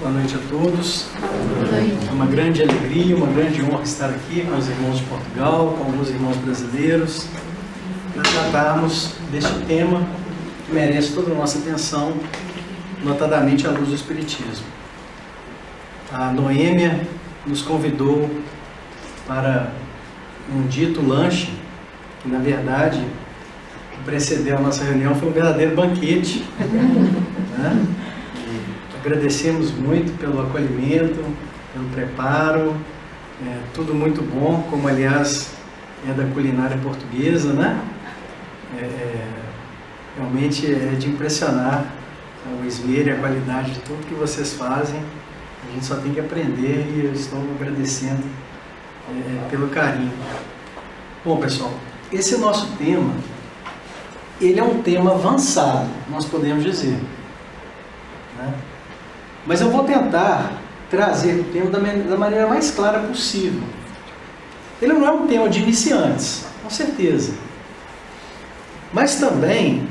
Boa noite a todos. É uma grande alegria, uma grande honra estar aqui com os irmãos de Portugal, com alguns irmãos brasileiros, para tratarmos deste tema que merece toda a nossa atenção, notadamente à luz do Espiritismo. A Noêmia nos convidou para um dito lanche, que na verdade precedeu a nossa reunião, foi um verdadeiro banquete, né? Agradecemos muito pelo acolhimento, pelo preparo, tudo muito bom, como aliás é da culinária portuguesa, né? Realmente é de impressionar o esmero e a qualidade de tudo que vocês fazem. A gente só tem que aprender e eu estou agradecendo pelo carinho. Bom, pessoal, esse nosso tema, ele é um tema avançado, nós podemos dizer, né? Mas eu vou tentar trazer o tema da maneira mais clara possível. Ele não é um tema de iniciantes, com certeza. Mas também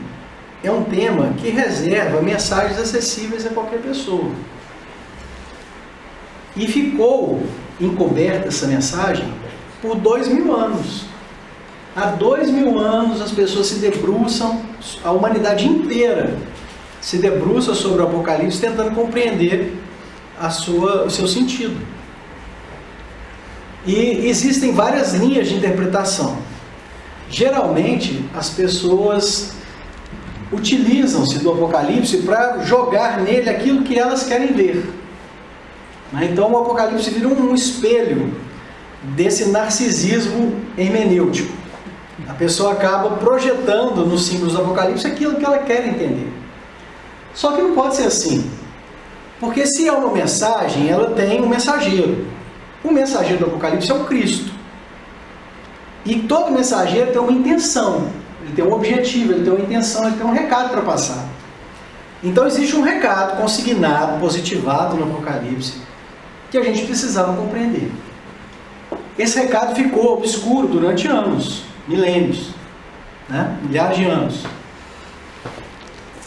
é um tema que reserva mensagens acessíveis a qualquer pessoa. E ficou encoberta essa mensagem por 2000 anos. Há 2000 anos as pessoas se debruçam, a humanidade inteira se debruça sobre o Apocalipse tentando compreender o seu sentido. E existem várias linhas de interpretação. Geralmente as pessoas utilizam-se do Apocalipse para jogar nele aquilo que elas querem ver. Então o Apocalipse vira um espelho desse narcisismo hermenêutico. A pessoa acaba projetando nos símbolos do Apocalipse aquilo que ela quer entender. Só que não pode ser assim. Porque se é uma mensagem, ela tem um mensageiro. O mensageiro do Apocalipse é o Cristo. E todo mensageiro tem uma intenção. Ele tem um objetivo, ele tem uma intenção, ele tem um recado para passar. Então existe um recado consignado, positivado no Apocalipse, que a gente precisava compreender. Esse recado ficou obscuro durante anos, milênios, né? Milhares de anos.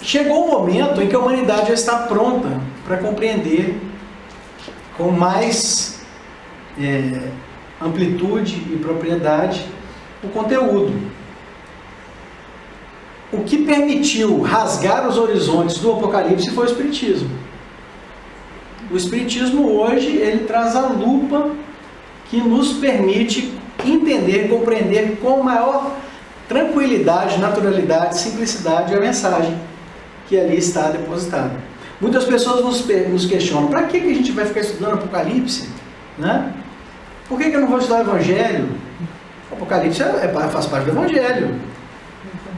Chegou um momento em que a humanidade já está pronta para compreender com mais amplitude e propriedade o conteúdo. O que permitiu rasgar os horizontes do Apocalipse foi o Espiritismo. O Espiritismo hoje ele traz a lupa que nos permite entender, compreender com maior tranquilidade, naturalidade, simplicidade a mensagem que ali está depositada. Muitas pessoas nos questionam: para que a gente vai ficar estudando Apocalipse? Né? Por que eu não vou estudar o Evangelho? O Apocalipse faz parte do Evangelho.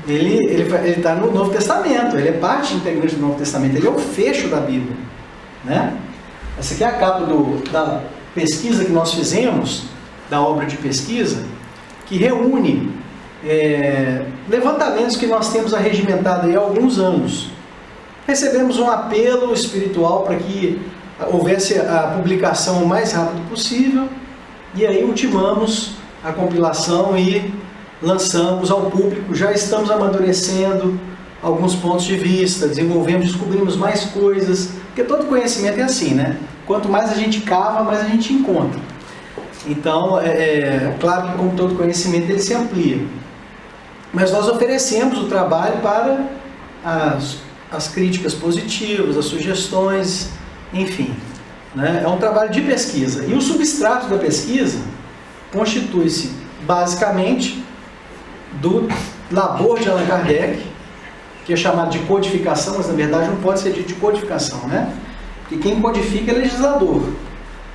Ele está no Novo Testamento, ele é parte integrante do Novo Testamento, ele é o fecho da Bíblia. Né? Essa aqui é a capa da pesquisa que nós fizemos, da obra de pesquisa, que reúne levantamentos que nós temos arregimentado aí há alguns anos. Recebemos um apelo espiritual para que houvesse a publicação o mais rápido possível, e aí ultimamos a compilação e lançamos ao público. Já estamos amadurecendo alguns pontos de vista, desenvolvemos, descobrimos mais coisas, porque todo conhecimento é assim, né? Quanto mais a gente cava, mais a gente encontra. Então, claro que como todo conhecimento ele se amplia. Mas nós oferecemos o trabalho para as críticas positivas, as sugestões, enfim. Né? É um trabalho de pesquisa. E o substrato da pesquisa constitui-se basicamente do labor de Allan Kardec, que é chamado de codificação, mas na verdade não pode ser dito de codificação, né? Porque quem codifica é legislador.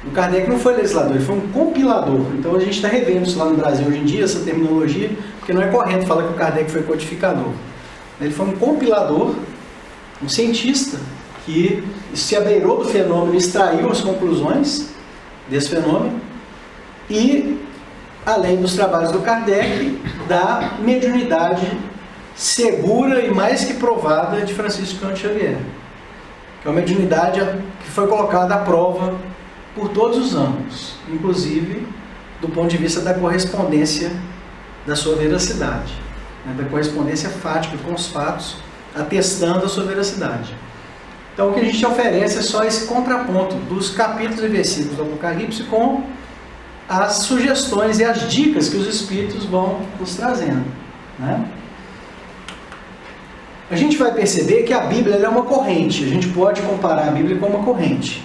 O Kardec não foi legislador, ele foi um compilador. Então a gente está revendo isso lá no Brasil hoje em dia, essa terminologia, porque não é correto falar que o Kardec foi codificador. Ele foi um compilador, um cientista, que se abeirou do fenômeno, extraiu as conclusões desse fenômeno, e, além dos trabalhos do Kardec, da mediunidade segura e mais que provada de Francisco Cândido Xavier, que é uma mediunidade que foi colocada à prova por todos os ângulos, inclusive do ponto de vista da correspondência da sua veracidade, né, da correspondência fática com os fatos, atestando a sua veracidade. Então o que a gente oferece é só esse contraponto dos capítulos e versículos do Apocalipse com as sugestões e as dicas que os Espíritos vão nos trazendo, né? A gente vai perceber que a Bíblia é uma corrente, a gente pode comparar a Bíblia com uma corrente.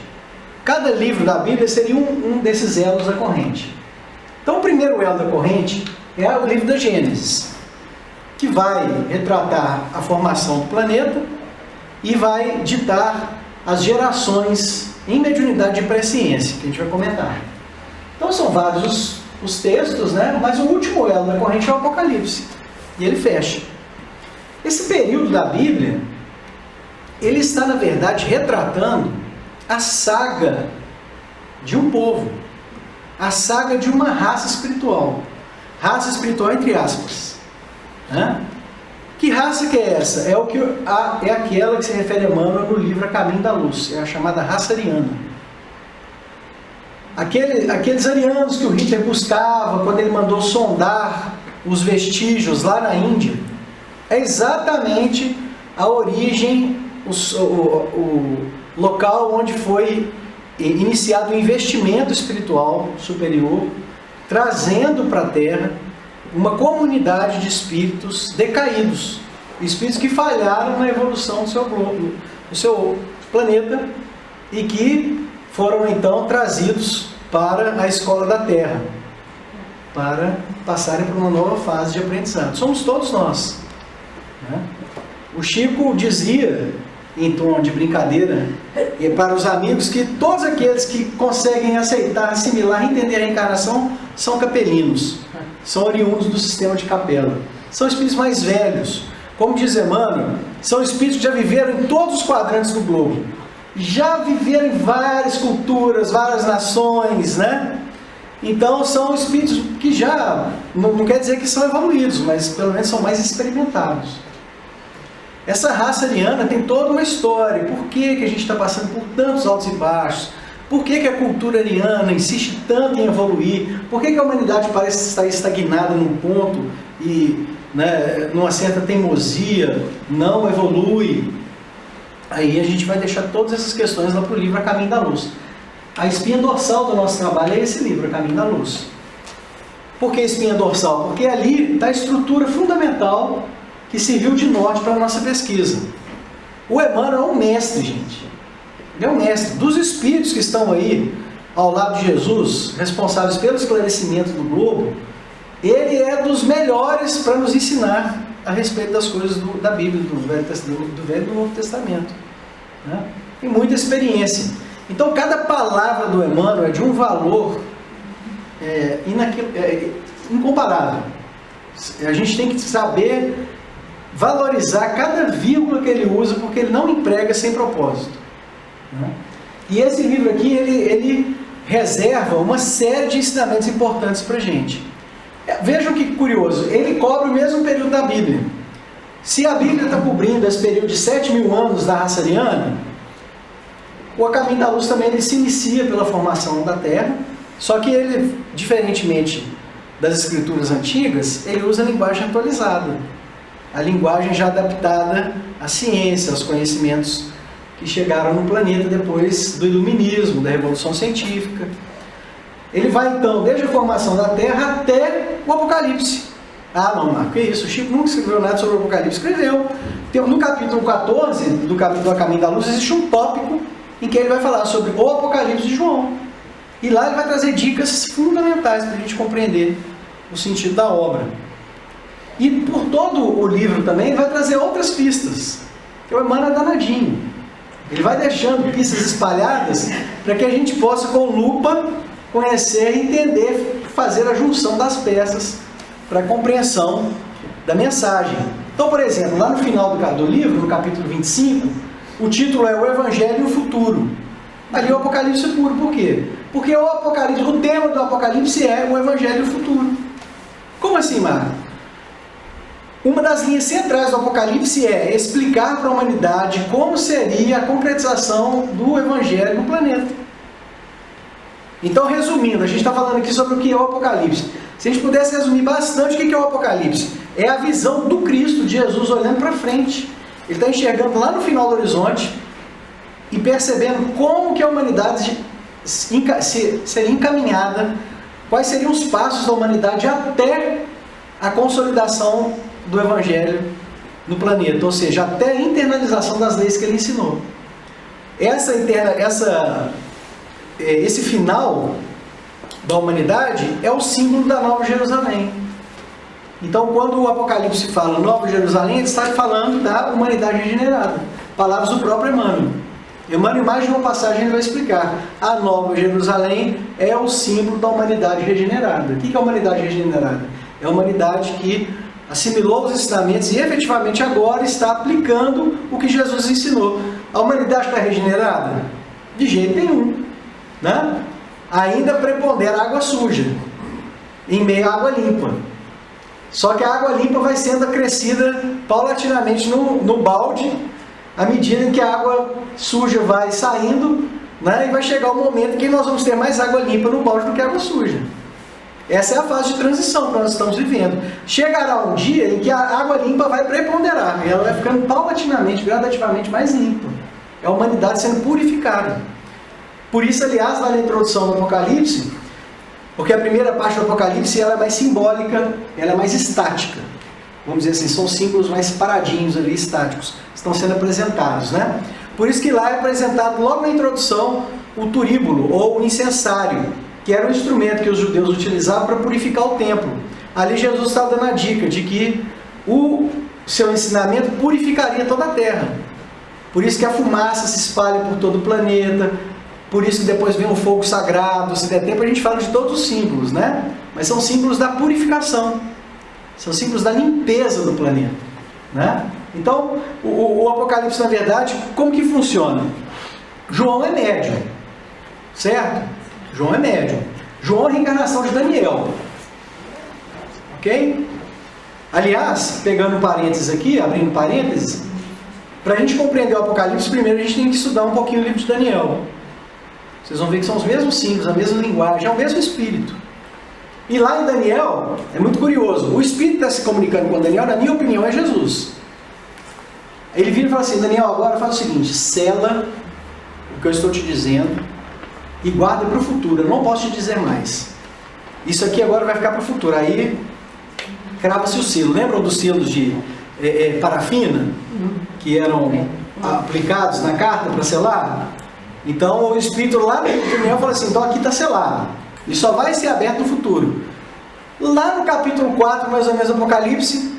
Cada livro da Bíblia seria um desses elos da corrente. Então o primeiro elo da corrente é o livro da Gênesis, que vai retratar a formação do planeta e vai ditar as gerações em mediunidade de presciência, que a gente vai comentar. Então são vários os textos, né? Mas o último elo da corrente é o Apocalipse, e ele fecha. Esse período da Bíblia, ele está, na verdade, retratando a saga de um povo, a saga de uma raça espiritual entre aspas, né? Que raça que é essa? É aquela que se refere a Emmanuel no livro A Caminho da Luz, é a chamada raça ariana. Aqueles arianos que o Hitler buscava quando ele mandou sondar os vestígios lá na Índia, é exatamente a origem, o local onde foi iniciado o investimento espiritual superior, trazendo para a Terra uma comunidade de espíritos decaídos, espíritos que falharam na evolução do seu globo, do seu planeta, e que foram então trazidos para a escola da Terra, para passarem por uma nova fase de aprendizado. Somos todos nós, né? O Chico dizia, em tom de brincadeira, para os amigos, que todos aqueles que conseguem aceitar, assimilar, entender a reencarnação são capelinos, são oriundos do sistema de capela, são espíritos mais velhos. Como diz Emmanuel, são espíritos que já viveram em todos os quadrantes do globo, já viveram em várias culturas, várias nações, né? Então são espíritos que já, não quer dizer que são evoluídos, mas pelo menos são mais experimentados. Essa raça ariana tem toda uma história. Por que a gente está passando por tantos altos e baixos? Por que a cultura ariana insiste tanto em evoluir? Por que a humanidade parece estar estagnada num ponto e, né, numa certa teimosia, não evolui? Aí a gente vai deixar todas essas questões lá para o livro A Caminho da Luz. A espinha dorsal do nosso trabalho é esse livro, A Caminho da Luz. Por que espinha dorsal? Porque ali está a estrutura fundamental que serviu de norte para a nossa pesquisa. O Emmanuel é um mestre, gente. Ele é um mestre. Dos espíritos que estão aí, ao lado de Jesus, responsáveis pelo esclarecimento do globo, ele é dos melhores para nos ensinar a respeito das coisas da Bíblia, do Velho e do Novo Testamento, né? Tem muita experiência. Então, cada palavra do Emmanuel é de um valor incomparável. A gente tem que saber valorizar cada vírgula que ele usa, porque ele não emprega sem propósito, né? E esse livro aqui, ele reserva uma série de ensinamentos importantes para a gente. Vejam que curioso, ele cobre o mesmo período da Bíblia. Se a Bíblia está cobrindo esse período de 7.000 anos da raça ariana, o A Caminho da Luz também ele se inicia pela formação da Terra, só que ele, diferentemente das escrituras antigas, ele usa a linguagem atualizada, a linguagem já adaptada à ciência, aos conhecimentos que chegaram no planeta depois do iluminismo, da Revolução Científica. Ele vai então desde a formação da Terra até o Apocalipse. Ah, não, Marco, que isso? O Chico nunca escreveu nada sobre o Apocalipse. Escreveu. No capítulo 14 do capítulo A Caminho da Luz existe um tópico em que ele vai falar sobre o Apocalipse de João. E lá ele vai trazer dicas fundamentais para a gente compreender o sentido da obra. E por todo o livro também vai trazer outras pistas. O Emmanuel é danadinho. Ele vai deixando pistas espalhadas para que a gente possa, com lupa, conhecer, entender, fazer a junção das peças para a compreensão da mensagem. Então, por exemplo, lá no final do livro, no capítulo 25, o título é O Evangelho e o Futuro. Ali é o Apocalipse puro. Por quê? Porque o tema do Apocalipse é o Evangelho e o Futuro. Como assim, Marco? Uma das linhas centrais do Apocalipse é explicar para a humanidade como seria a concretização do Evangelho no planeta. Então, resumindo, a gente está falando aqui sobre o que é o Apocalipse. Se a gente pudesse resumir bastante o que é o Apocalipse, é a visão do Cristo, de Jesus, olhando para frente. Ele está enxergando lá no final do horizonte e percebendo como que a humanidade seria encaminhada, quais seriam os passos da humanidade até a consolidação do Evangelho no planeta, ou seja, até a internalização das leis que ele ensinou. Esse final da humanidade é o símbolo da Nova Jerusalém. Então, quando o Apocalipse fala Nova Jerusalém, ele está falando da humanidade regenerada. Palavras do próprio Emmanuel. Emmanuel, em mais de uma passagem, ele vai explicar. A Nova Jerusalém é o símbolo da humanidade regenerada. O que é a humanidade regenerada? É a humanidade que assimilou os ensinamentos e efetivamente agora está aplicando o que Jesus ensinou. A humanidade está regenerada? De jeito nenhum, né? Ainda prepondera a água suja em meio à água limpa. Só que a água limpa vai sendo acrescida paulatinamente no balde, à medida em que a água suja vai saindo, né? E vai chegar o momento em que nós vamos ter mais água limpa no balde do que água suja. Essa é a fase de transição que nós estamos vivendo. Chegará um dia em que a água limpa vai preponderar, e ela vai ficando paulatinamente, gradativamente mais limpa. É a humanidade sendo purificada. Por isso, aliás, lá na introdução do Apocalipse, porque a primeira parte do Apocalipse ela é mais simbólica, ela é mais estática. Vamos dizer assim, são símbolos mais paradinhos ali, estáticos, estão sendo apresentados, né? Por isso que lá é apresentado logo na introdução o turíbulo, ou o incensário, que era um instrumento que os judeus utilizavam para purificar o templo. Ali Jesus está dando a dica de que o seu ensinamento purificaria toda a terra. Por isso que a fumaça se espalha por todo o planeta, por isso que depois vem o fogo sagrado. Se der tempo a gente fala de todos os símbolos, né? Mas são símbolos da purificação, são símbolos da limpeza do planeta, né? Então, o Apocalipse, na verdade, como que funciona? João é médium, certo? João é médium. João é a reencarnação de Daniel. Ok? Aliás, pegando um parênteses aqui, abrindo parênteses, para a gente compreender o Apocalipse, primeiro a gente tem que estudar um pouquinho o livro de Daniel. Vocês vão ver que são os mesmos símbolos, a mesma linguagem, é o mesmo espírito. E lá em Daniel, é muito curioso, o espírito que está se comunicando com Daniel, na minha opinião, é Jesus. Ele vira e fala assim: Daniel, agora faz o seguinte, sela o que eu estou te dizendo e guarda para o futuro, eu não posso te dizer mais. Isso aqui agora vai ficar para o futuro. Aí, crava-se o selo. Lembram dos selos de parafina, que eram aplicados na carta para selar? Então o Espírito lá no Daniel fala assim: então aqui está selado, e só vai ser aberto no futuro. Lá no capítulo 4, mais ou menos, do Apocalipse,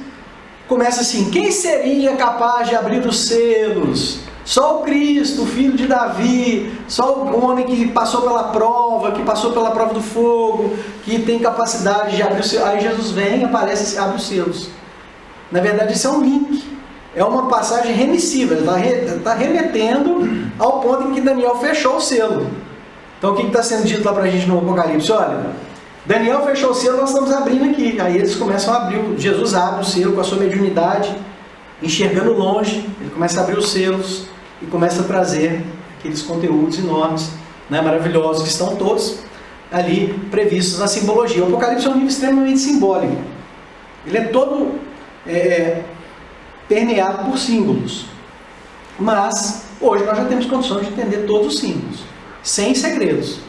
começa assim: quem seria capaz de abrir os selos? Só o Cristo, o filho de Davi, só o homem que passou pela prova do fogo, que tem capacidade de abrir os selos. Aí Jesus vem, aparece e abre os selos. Na verdade, isso é um link. É uma passagem remissiva, ele está remetendo ao ponto em que Daniel fechou o selo. Então o que está sendo dito lá para a gente no Apocalipse? Olha, Daniel fechou o selo, nós estamos abrindo aqui. Aí eles começam a abrir, Jesus abre o selo com a sua mediunidade, enxergando longe, ele começa a abrir os selos e começa a trazer aqueles conteúdos enormes, né, maravilhosos, que estão todos ali previstos na simbologia. O Apocalipse é um livro extremamente simbólico. Ele é todo permeado por símbolos. Mas, hoje nós já temos condições de entender todos os símbolos, sem segredos.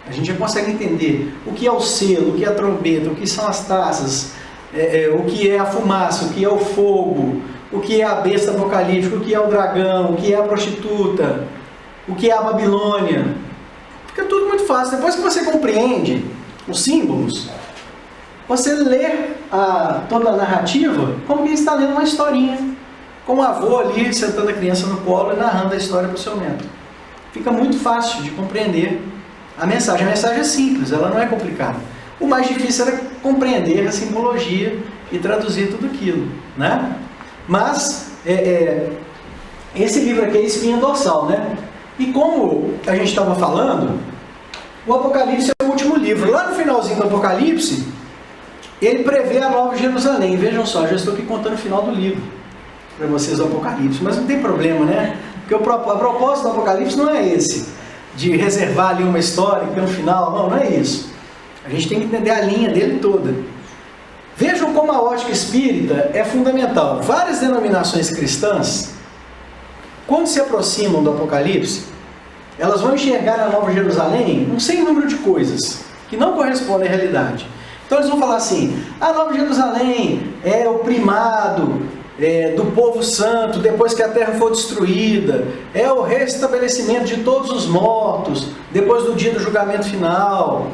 A gente já consegue entender o que é o selo, o que é a trombeta, o que são as taças, o que é a fumaça, o que é o fogo, o que é a besta apocalíptica, o que é o dragão, o que é a prostituta, o que é a Babilônia. Fica tudo muito fácil. Depois que você compreende os símbolos, você lê toda a narrativa como quem está lendo uma historinha, com o avô ali sentando a criança no colo e narrando a história para o seu neto. Fica muito fácil de compreender a mensagem. A mensagem é simples, ela não é complicada. O mais difícil era compreender a simbologia e traduzir tudo aquilo, né? Mas esse livro aqui é a espinha dorsal, né? E como a gente estava falando, o Apocalipse é o último livro. Lá no finalzinho do Apocalipse, ele prevê a Nova Jerusalém. Vejam só, já estou aqui contando o final do livro para vocês do Apocalipse, mas não tem problema, né? Porque a propósito do Apocalipse não é esse, de reservar ali uma história que tem um final. Não é isso. A gente tem que entender a linha dele toda. Vejam como a ótica espírita é fundamental. Várias denominações cristãs quando se aproximam do Apocalipse, elas vão enxergar na Nova Jerusalém um sem número de coisas que não correspondem à realidade. Então eles vão falar assim: a Nova Jerusalém é o primado do povo santo depois que a terra for destruída, é o restabelecimento de todos os mortos depois do dia do julgamento final.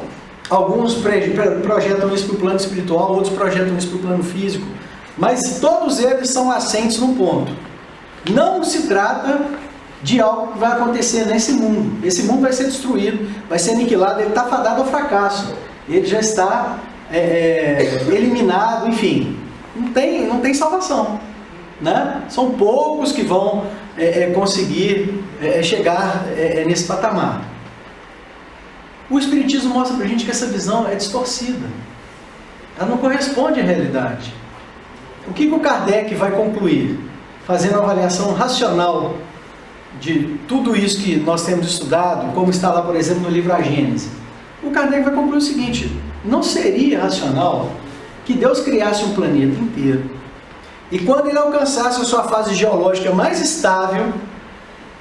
Alguns projetam isso para o plano espiritual, outros projetam isso para o plano físico, mas todos eles são assentes num ponto: não se trata de algo que vai acontecer nesse mundo. Esse mundo vai ser destruído, vai ser aniquilado, ele está fadado ao fracasso, ele já está eliminado, enfim, não tem salvação, né? São poucos que vão conseguir chegar nesse patamar. O Espiritismo mostra para a gente que essa visão é distorcida, ela não corresponde à realidade. O que o Kardec vai concluir, fazendo uma avaliação racional de tudo isso que nós temos estudado, como está lá, por exemplo, no livro A Gênese? O Kardec vai concluir o seguinte: não seria racional que Deus criasse um planeta inteiro e quando ele alcançasse a sua fase geológica mais estável,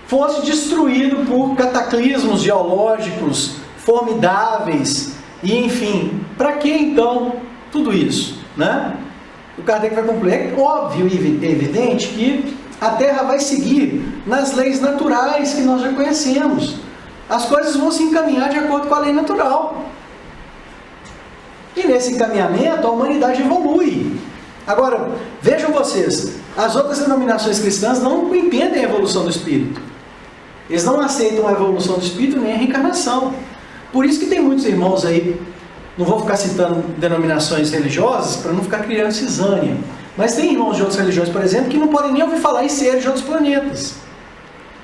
fosse destruído por cataclismos geológicos formidáveis, e enfim, para que então tudo isso, né? O Kardec vai concluir: é óbvio e evidente que a Terra vai seguir nas leis naturais que nós já conhecemos. As coisas vão se encaminhar de acordo com a lei natural. E nesse encaminhamento a humanidade evolui. Agora, vejam vocês, as outras denominações cristãs não entendem a evolução do espírito. Eles não aceitam a evolução do espírito nem a reencarnação. Por isso que tem muitos irmãos aí, não vou ficar citando denominações religiosas para não ficar criando cisânia, mas tem irmãos de outras religiões, por exemplo, que não podem nem ouvir falar em seres de outros planetas.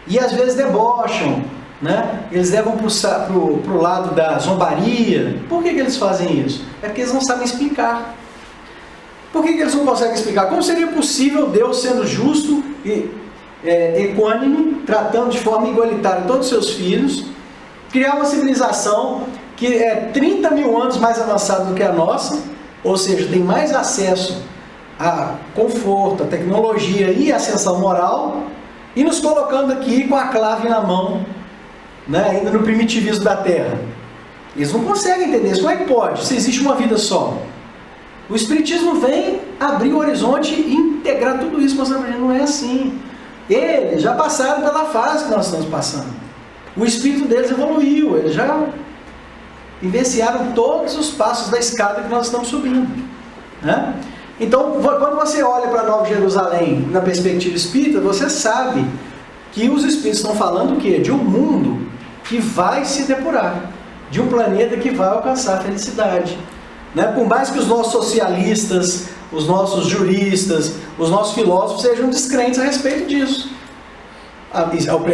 E às vezes debocham, né? Eles levam para o lado da zombaria. Por que eles fazem isso? É porque eles não sabem explicar. Por que eles não conseguem explicar? Como seria possível Deus, sendo justo e equânime, tratando de forma igualitária todos os seus filhos, criar uma civilização que é 30 mil anos mais avançada do que a nossa, ou seja, tem mais acesso a conforto, a tecnologia e a ascensão moral, e nos colocando aqui com a clave na mão, né, ainda no primitivismo da Terra? Eles não conseguem entender isso. Como é que pode, se existe uma vida só? O Espiritismo vem abrir o horizonte e integrar tudo isso, mostrando que não é assim. Eles já passaram pela fase que nós estamos passando. O espírito deles evoluiu, eles já vivenciaram todos os passos da escada que nós estamos subindo, né? Então, quando você olha para Nova Jerusalém na perspectiva espírita, você sabe que os espíritos estão falando o quê? De um mundo que vai se depurar, de um planeta que vai alcançar a felicidade, né? Por mais que os nossos socialistas, os nossos juristas, os nossos filósofos sejam descrentes a respeito disso.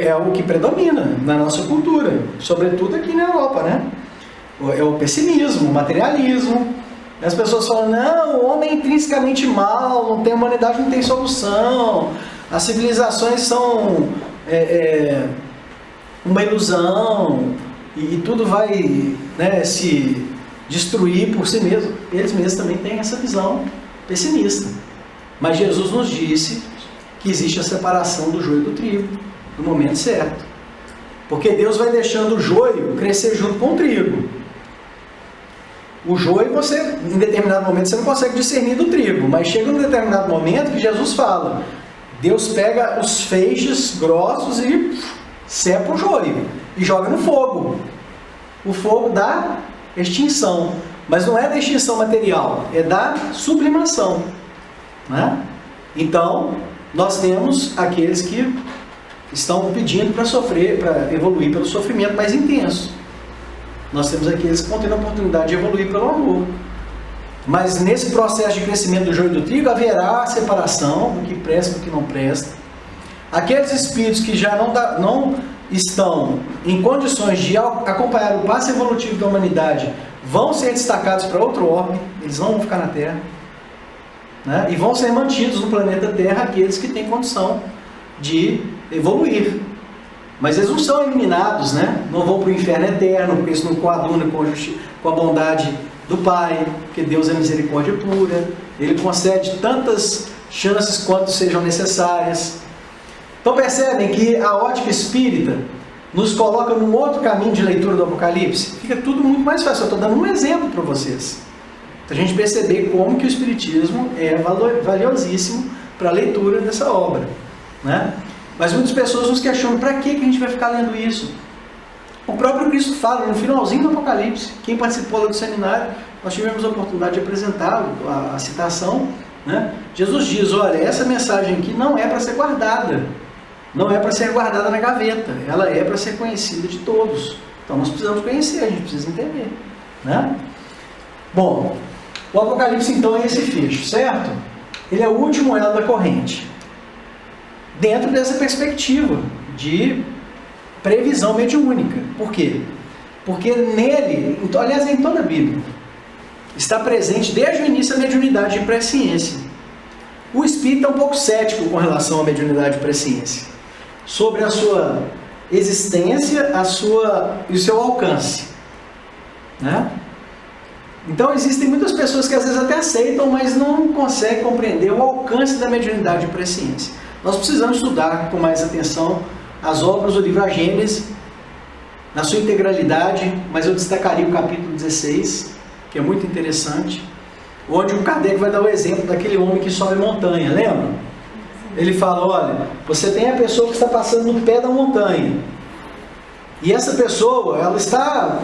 É o que predomina na nossa cultura, sobretudo aqui na Europa, né? É o pessimismo, o materialismo. As pessoas falam: não, o homem é intrinsecamente mal, não tem humanidade, não tem solução, as civilizações são uma ilusão, e tudo vai, né, se destruir por si mesmo. Eles mesmos também têm essa visão pessimista. Mas Jesus nos disse que existe a separação do joio do trigo, no momento certo. Porque Deus vai deixando o joio crescer junto com o trigo. O joio, você, em determinado momento, você não consegue discernir do trigo, mas chega um determinado momento que Jesus fala: Deus pega os feixes grossos e sepa o joio e joga no fogo. O fogo dá extinção, mas não é da extinção material, é da sublimação, né? Então, nós temos aqueles que estão pedindo para sofrer, para evoluir pelo sofrimento mais intenso. Nós temos aqueles que vão ter a oportunidade de evoluir pelo amor. Mas nesse processo de crescimento do joio e do trigo, haverá separação do que presta e do que não presta. Aqueles espíritos que já não estão em condições de acompanhar o passo evolutivo da humanidade vão ser destacados para outro orbe, eles não vão ficar na Terra, né? E vão ser mantidos no planeta Terra aqueles que têm condição de evoluir. Mas eles não são eliminados, né? Não vão para o inferno eterno, porque isso não coaduna com a bondade do Pai, porque Deus é misericórdia pura, Ele concede tantas chances quanto sejam necessárias. Então percebem que a ótica espírita nos coloca num outro caminho de leitura do Apocalipse? Fica tudo muito mais fácil. Eu estou dando um exemplo para vocês, para a gente perceber como que o Espiritismo é valiosíssimo para a leitura dessa obra, né? Mas muitas pessoas nos questionam, para que a gente vai ficar lendo isso? O próprio Cristo fala no finalzinho do Apocalipse. Quem participou lá do seminário, nós tivemos a oportunidade de apresentar a citação, né? Jesus diz, olha, essa mensagem aqui não é para ser guardada, não é para ser guardada na gaveta, ela é para ser conhecida de todos. Então nós precisamos conhecer, a gente precisa entender, né? Bom, o Apocalipse então é esse fecho, certo? Ele é o último elo da corrente, dentro dessa perspectiva de previsão mediúnica. Por quê? Porque nele, aliás, em toda a Bíblia, está presente desde o início a mediunidade e presciência. O espírito é um pouco cético com relação à mediunidade e presciência, sobre a sua existência, e o seu alcance, né? Então existem muitas pessoas que às vezes até aceitam, mas não conseguem compreender o alcance da mediunidade e presciência. Nós precisamos estudar com mais atenção as obras do livro A Gênese, na sua integralidade, mas eu destacaria o capítulo 16, que é muito interessante, onde o Kardec vai dar o exemplo daquele homem que sobe montanha, lembra? Ele fala, olha, você tem a pessoa que está passando no pé da montanha, e essa pessoa, ela está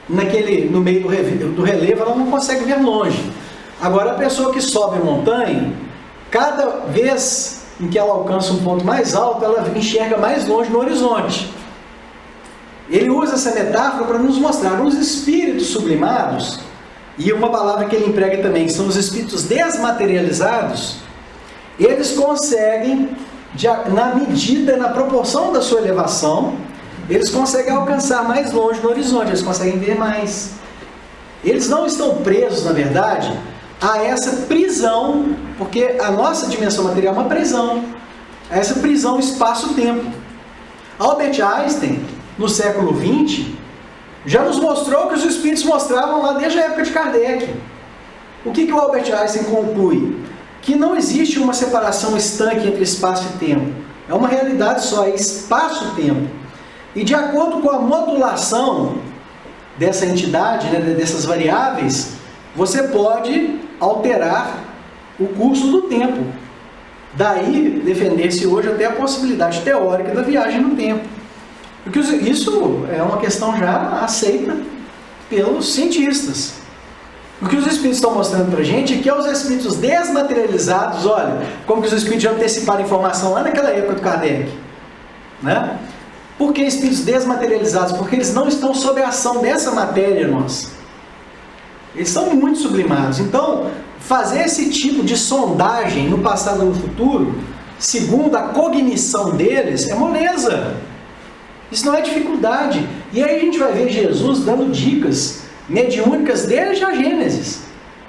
no meio do relevo, ela não consegue ver longe. Agora a pessoa que sobe a montanha, cada vez em que ela alcança um ponto mais alto, ela enxerga mais longe no horizonte. Ele usa essa metáfora para nos mostrar os espíritos sublimados, e uma palavra que ele emprega também, que são os espíritos desmaterializados. Eles conseguem, na medida, na proporção da sua elevação, eles conseguem alcançar mais longe no horizonte, eles conseguem ver mais. Eles não estão presos, na verdade, a essa prisão, porque a nossa dimensão material é uma prisão, a essa prisão espaço-tempo. Albert Einstein, no século XX, já nos mostrou o que os espíritos mostravam lá desde a época de Kardec. O que o Albert Einstein conclui? Que não existe uma separação estanque entre espaço e tempo. É uma realidade só, é espaço-tempo. E de acordo com a modulação dessa entidade, né, dessas variáveis, você pode alterar o curso do tempo. Daí, defender-se hoje até a possibilidade teórica da viagem no tempo. Porque isso é uma questão já aceita pelos cientistas. O que os espíritos estão mostrando para a gente é que os espíritos desmaterializados, olha, como que os espíritos já anteciparam a informação lá naquela época do Kardec, né? Por que espíritos desmaterializados? Porque eles não estão sob a ação dessa matéria nossa. Eles são muito sublimados. Então, fazer esse tipo de sondagem no passado e no futuro, segundo a cognição deles, é moleza. Isso não é dificuldade. E aí a gente vai ver Jesus dando dicas mediúnicas desde a Gênesis.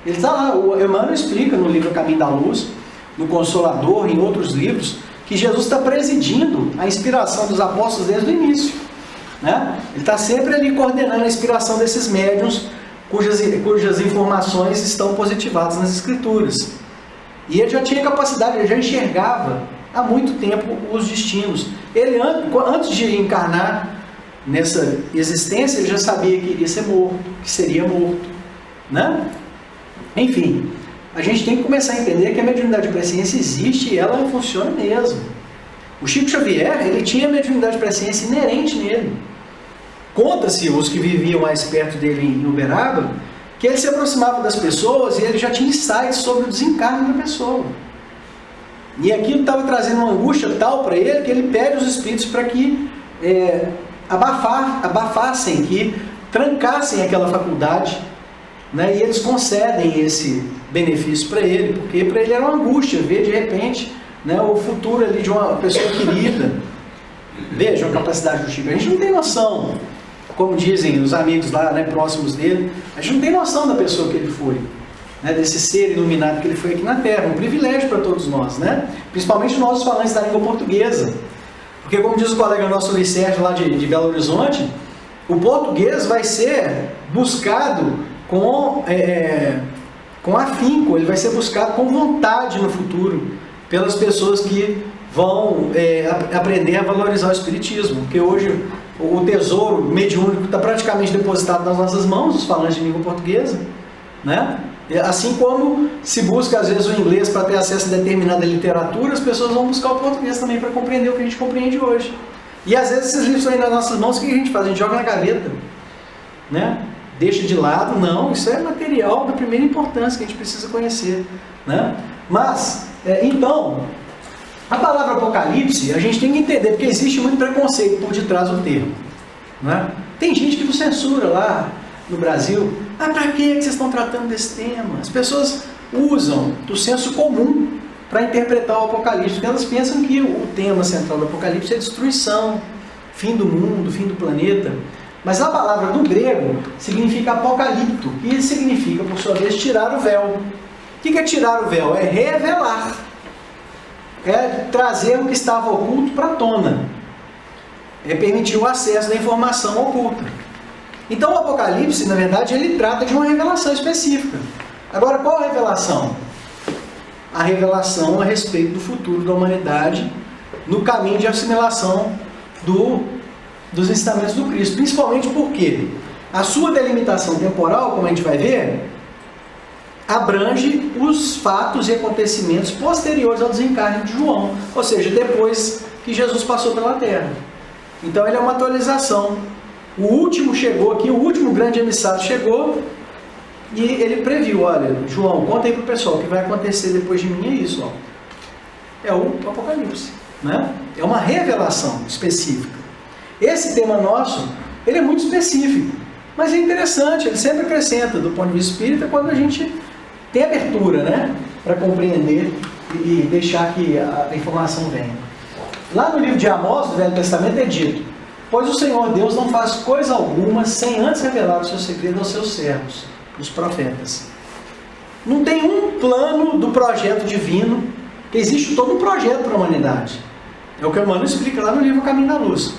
Ele está lá, o Emmanuel explica no livro Caminho da Luz, no Consolador, em outros livros, que Jesus está presidindo a inspiração dos apóstolos desde o início, né? Ele está sempre ali coordenando a inspiração desses médiuns cujas informações estão positivadas nas Escrituras. E ele já tinha capacidade, ele já enxergava há muito tempo os destinos. Ele, antes de encarnar nessa existência, ele já sabia que iria ser morto, que seria morto, né? Enfim, a gente tem que começar a entender que a mediunidade de presciência existe e ela funciona mesmo. O Chico Xavier, ele tinha a mediunidade de presciência inerente nele. Conta-se, os que viviam mais perto dele em Uberaba, que ele se aproximava das pessoas e ele já tinha insights sobre o desencarne da pessoa. E aquilo estava trazendo uma angústia tal para ele que ele pede aos espíritos para que abafassem, que trancassem aquela faculdade, né? E eles concedem esse benefício para ele, porque para ele era uma angústia ver de repente, né, o futuro ali de uma pessoa querida. Vejam a capacidade do Chico. A gente não tem noção, como dizem os amigos lá, né, próximos dele, a gente não tem noção da pessoa que ele foi, né, desse ser iluminado que ele foi aqui na Terra. Um privilégio para todos nós, né? Principalmente nós falantes da língua portuguesa. Porque, como diz o colega nosso Luiz Sérgio lá de Belo Horizonte, o português vai ser buscado com afinco, ele vai ser buscado com vontade no futuro, pelas pessoas que vão aprender a valorizar o espiritismo, porque hoje o tesouro mediúnico está praticamente depositado nas nossas mãos, os falantes de língua portuguesa, né? Assim como se busca às vezes o inglês para ter acesso a determinada literatura, as pessoas vão buscar o português também para compreender o que a gente compreende hoje. E às vezes esses livros estão aí nas nossas mãos, o que a gente faz? A gente joga na gaveta, né? Deixa de lado. Não, isso é material da primeira importância que a gente precisa conhecer, né? Mas, então, a palavra Apocalipse, a gente tem que entender, porque existe muito preconceito por detrás do termo, né? Tem gente que nos censura lá no Brasil. Ah, para que vocês estão tratando desse tema? As pessoas usam do senso comum para interpretar o Apocalipse, porque elas pensam que o tema central do Apocalipse é destruição, fim do mundo, fim do planeta. Mas a palavra do grego significa apocalipto, que significa, por sua vez, tirar o véu. O que é tirar o véu? É revelar. É trazer o que estava oculto para a tona. É permitir o acesso da informação oculta. Então o Apocalipse, na verdade, ele trata de uma revelação específica. Agora, qual a revelação? A revelação a respeito do futuro da humanidade no caminho de assimilação dos ensinamentos do Cristo. Principalmente porque a sua delimitação temporal, como a gente vai ver, abrange os fatos e acontecimentos posteriores ao desencarne de João. Ou seja, depois que Jesus passou pela Terra. Então ele é uma atualização. O último chegou aqui, o último grande emissário chegou e ele previu, olha, João, conta aí para o pessoal, o que vai acontecer depois de mim é isso, ó. É o Apocalipse, né? É uma revelação específica. Esse tema nosso, ele é muito específico, mas é interessante, ele sempre acrescenta, do ponto de vista espírita, quando a gente tem abertura, né? Para compreender e deixar que a informação venha. Lá no livro de Amós, do Velho Testamento, é dito: pois o Senhor Deus não faz coisa alguma sem antes revelar o seu segredo aos seus servos, os profetas. Não tem um plano do projeto divino, existe todo um projeto para a humanidade. É o que o Emmanuel explica lá no livro Caminho da Luz.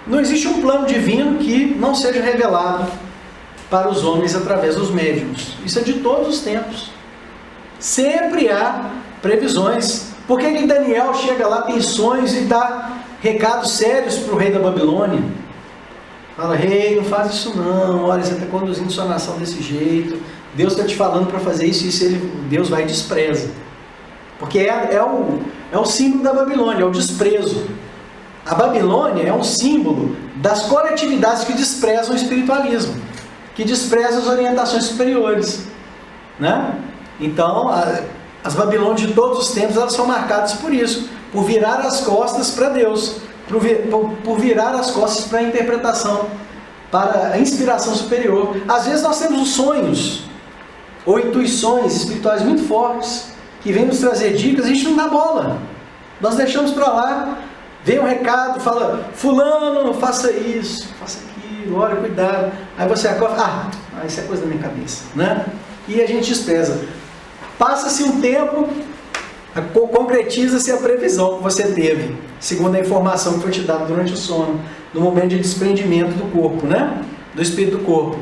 Não existe um plano divino que não seja revelado para os homens através dos médiuns. Isso é de todos os tempos. Sempre há previsões. Por que Daniel chega lá, tem sonhos e dá recados sérios para o rei da Babilônia? Fala: rei, não faz isso não, olha, você está conduzindo sua nação desse jeito, Deus está te falando para fazer isso, e isso Deus vai e despreza. Porque é o símbolo da Babilônia, é o desprezo. A Babilônia é um símbolo das coletividades que desprezam o espiritualismo, que desprezam as orientações superiores, né? Então, as Babilônias de todos os tempos, elas são marcadas por isso, por virar as costas para Deus, por virar as costas para a interpretação, para a inspiração superior. Às vezes nós temos sonhos ou intuições espirituais muito fortes, que vêm nos trazer dicas, a gente não dá bola. Nós deixamos para lá, vem um recado, fala: fulano, faça isso, faça aquilo, olha, cuidado. Aí você acorda: isso é coisa da minha cabeça, né? E a gente despreza. Passa-se um tempo, concretiza-se a previsão que você teve, segundo a informação que foi te dada durante o sono, no momento de desprendimento do corpo, né? Do espírito do corpo.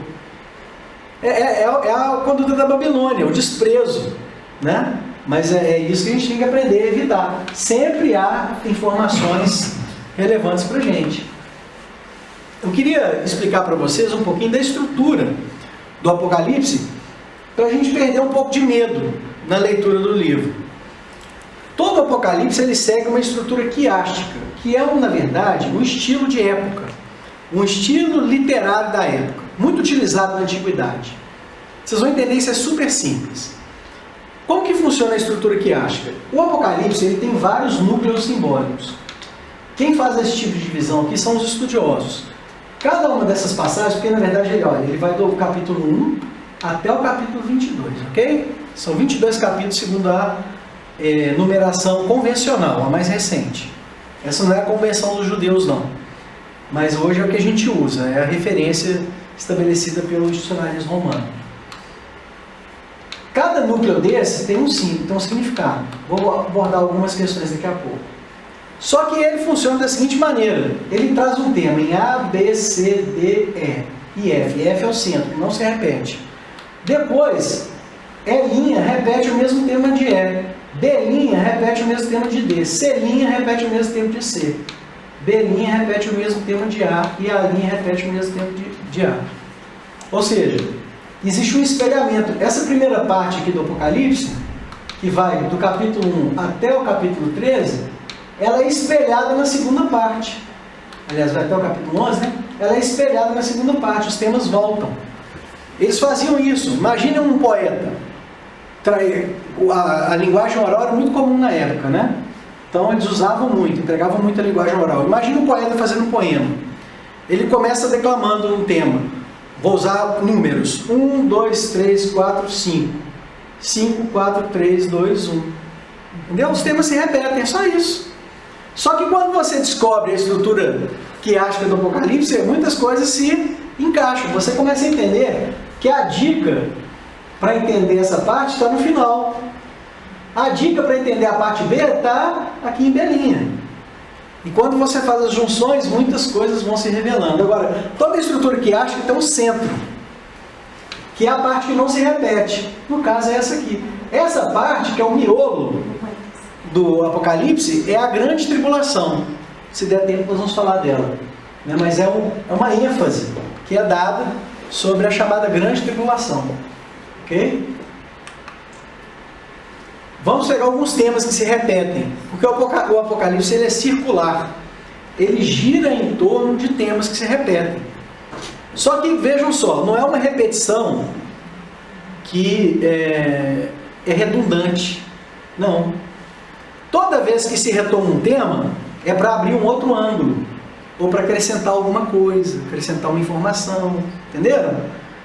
É a conduta da Babilônia, o desprezo, né? Mas é isso que a gente tem que aprender a evitar. Sempre há informações relevantes para a gente. Eu queria explicar para vocês um pouquinho da estrutura do Apocalipse, para a gente perder um pouco de medo na leitura do livro. Todo o Apocalipse ele segue uma estrutura quiástica, que é, na verdade, um estilo de época, um estilo literário da época, muito utilizado na antiguidade. Vocês vão entender, isso é super simples. Como que funciona a estrutura quiástica? O Apocalipse ele tem vários núcleos simbólicos. Quem faz esse tipo de divisão aqui são os estudiosos. Cada uma dessas passagens, porque na verdade ele vai do capítulo 1 até o capítulo 22, ok? São 22 capítulos segundo a numeração convencional, a mais recente. Essa não é a convenção dos judeus, não. Mas hoje é o que a gente usa, é a referência estabelecida pelo dicionário romano. Cada núcleo desse tem um significado. Vou abordar algumas questões daqui a pouco. Só que ele funciona da seguinte maneira: ele traz um tema em A, B, C, D, E e F. F é o centro, não se repete. Depois, E' repete o mesmo tema de E. D' repete o mesmo tema de D. C' repete o mesmo tema de C. B' repete o mesmo tema de A. E A' repete o mesmo tema de A. Ou seja, existe um espelhamento. Essa primeira parte aqui do Apocalipse, que vai do capítulo 1 até o capítulo 13, ela é espelhada na segunda parte. Aliás, vai até o capítulo 11, né? Ela é espelhada na segunda parte, os temas voltam. Eles faziam isso. Imagina um poeta. A linguagem oral era muito comum na época, né? Então eles usavam muito, empregavam muito a linguagem oral. Imagina um poeta fazendo um poema. Ele começa declamando um tema. Vou usar números. 1, 2, 3, 4, 5. 5, 4, 3, 2, 1. Entendeu? Os temas se repetem, é só isso. Só que quando você descobre a estrutura quiástica do Apocalipse, muitas coisas se encaixam. Você começa a entender que a dica para entender essa parte está no final. A dica para entender a parte B está aqui em belinha. E quando você faz as junções, muitas coisas vão se revelando. Agora, toda a estrutura quiástica tem um centro, que é a parte que não se repete. No caso é essa aqui. Essa parte, que é o miolo do Apocalipse, é a grande tribulação. Se der tempo, nós vamos falar dela. Mas é uma ênfase que é dada sobre a chamada grande tribulação. Ok? Vamos pegar alguns temas que se repetem. Porque o Apocalipse ele é circular. Ele gira em torno de temas que se repetem. Só que, vejam só, não é uma repetição que é redundante. Não. Toda vez que se retoma um tema, é para abrir um outro ângulo. Ou para acrescentar alguma coisa, acrescentar uma informação. Entenderam?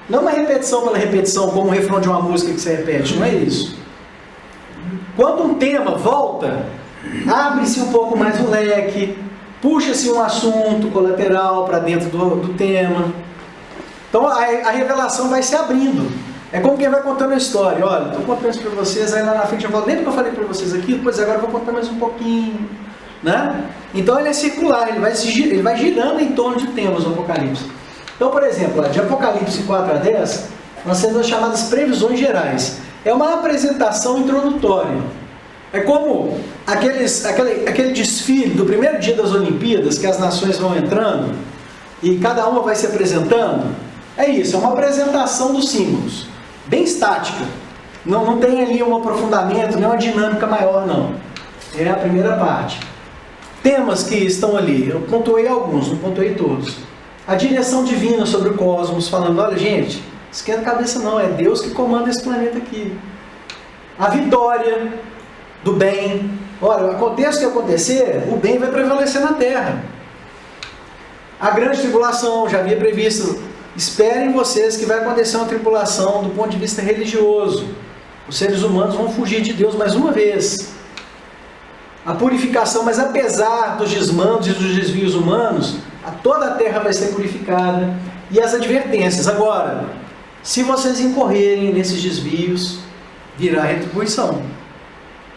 Não é uma repetição pela repetição, como o refrão de uma música que se repete. Não é isso. Quando um tema volta, abre-se um pouco mais o leque, puxa-se um assunto colateral para dentro do tema. Então a revelação vai se abrindo. É como quem vai contando a história. Olha, estou contando isso para vocês, aí lá na frente eu falo, lembra que eu falei para vocês aqui? Pois agora eu vou contar mais um pouquinho. Né? Então ele é circular, ele vai girando em torno de temas do Apocalipse. Então, por exemplo, de Apocalipse 4 a 10, nós temos as chamadas previsões gerais. É uma apresentação introdutória. É como aquele desfile do primeiro dia das Olimpíadas, que as nações vão entrando e cada uma vai se apresentando. É isso, é uma apresentação dos símbolos, bem estática. Não tem ali um aprofundamento, nem uma dinâmica maior, não. É a primeira parte. Temas que estão ali, eu pontuei alguns, não pontuei todos. A direção divina sobre o cosmos, falando, olha gente, esquenta a cabeça não, é Deus que comanda esse planeta aqui. A vitória do bem. Olha, aconteça o que acontecer, o bem vai prevalecer na Terra. A grande tribulação, já havia previsto, esperem vocês que vai acontecer uma tribulação do ponto de vista religioso. Os seres humanos vão fugir de Deus mais uma vez. A purificação, mas apesar dos desmandos e dos desvios humanos, toda a terra vai ser purificada. E as advertências. Agora, se vocês incorrerem nesses desvios, virá retribuição.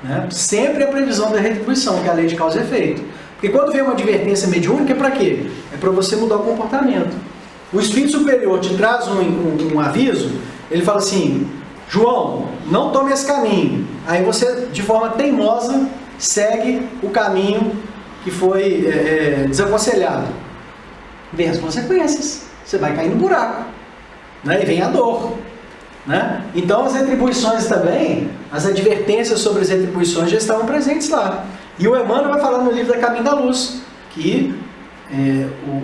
Né? Sempre a previsão da retribuição, que é a lei de causa e efeito. Porque quando vem uma advertência mediúnica, é para quê? É para você mudar o comportamento. O Espírito Superior te traz um aviso, ele fala assim, João, não tome esse caminho. Aí você, de forma teimosa, segue o caminho que foi desaconselhado. Vem as consequências. Você vai cair no buraco. Né? E vem a dor. Né? Então as retribuições também, as advertências sobre as retribuições já estavam presentes lá. E o Emmanuel vai falar no livro da Caminho da Luz, que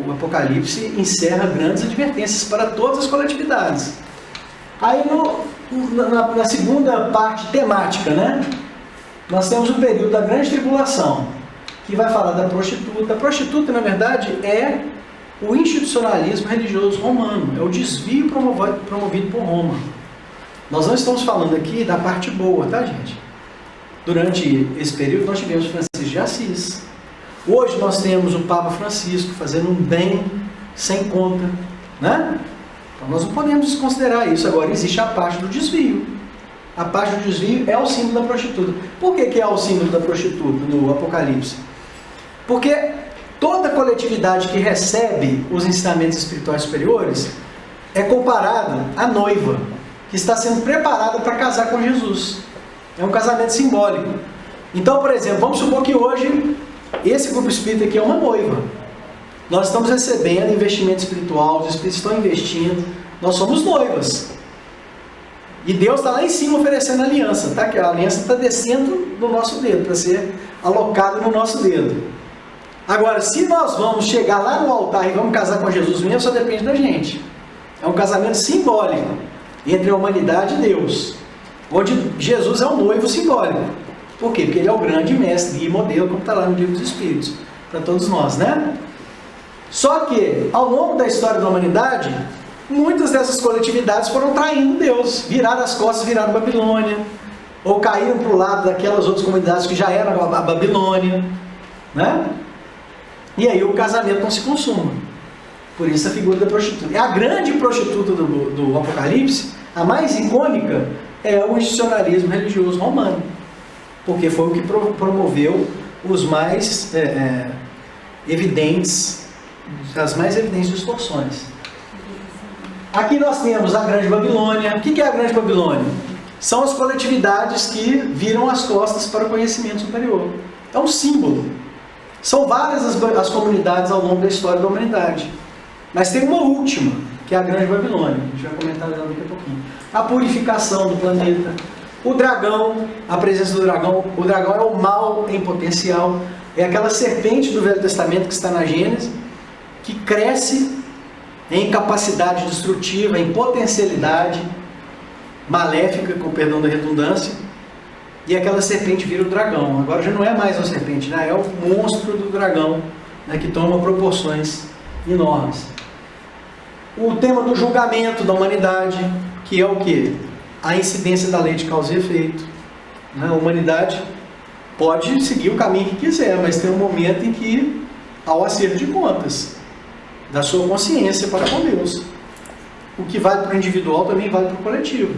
o Apocalipse encerra grandes advertências para todas as coletividades. Aí na segunda parte temática, né? Nós temos o período da grande tribulação, que vai falar da prostituta. A prostituta, na verdade, é o institucionalismo religioso romano, é o desvio promovido por Roma. Nós não estamos falando aqui da parte boa, tá, gente? Durante esse período nós tivemos Francisco de Assis. Hoje nós temos o Papa Francisco fazendo um bem sem conta, né? Então nós não podemos desconsiderar isso. Agora existe a parte do desvio. A parte do desvio é o símbolo da prostituta. Por que é o símbolo da prostituta no Apocalipse? Porque toda coletividade que recebe os ensinamentos espirituais superiores é comparada à noiva, que está sendo preparada para casar com Jesus. É um casamento simbólico. Então, por exemplo, vamos supor que hoje esse grupo espírita aqui é uma noiva. Nós estamos recebendo investimento espiritual, os espíritos estão investindo, nós somos noivas. E Deus está lá em cima oferecendo aliança, tá? Que a aliança está descendo no nosso dedo, para ser alocada no nosso dedo. Agora, se nós vamos chegar lá no altar e vamos casar com Jesus mesmo, só depende da gente. É um casamento simbólico entre a humanidade e Deus, onde Jesus é um noivo simbólico. Por quê? Porque ele é o grande mestre e modelo, como está lá no Livro dos Espíritos, para todos nós, né? Só que, ao longo da história da humanidade, muitas dessas coletividades foram traindo Deus, viraram as costas, viraram Babilônia, ou caíram para o lado daquelas outras comunidades que já eram a Babilônia, né? E aí o casamento não se consuma. Por isso a figura da prostituta. E a grande prostituta do Apocalipse, a mais icônica, é o institucionalismo religioso romano, porque foi o que promoveu os mais evidentes, as mais evidentes distorções. Aqui nós temos a Grande Babilônia. O que é a Grande Babilônia? São as coletividades que viram as costas para o conhecimento superior. É um símbolo. São várias as comunidades ao longo da história da humanidade. Mas tem uma última, que é a Grande Babilônia. A gente vai comentar dela daqui a pouquinho. A purificação do planeta. O dragão, a presença do dragão. O dragão é o mal em potencial. É aquela serpente do Velho Testamento que está na Gênesis, que cresce em capacidade destrutiva, em potencialidade maléfica, com perdão da redundância, e aquela serpente vira o dragão. Agora já não é mais uma serpente, né? É o monstro do dragão, né? Que toma proporções enormes. O tema do julgamento da humanidade, que é o quê? A incidência da lei de causa e efeito, né? A humanidade pode seguir o caminho que quiser, mas tem um momento em que há o acerto de contas da sua consciência para com Deus. O que vale para o individual também vale para o coletivo.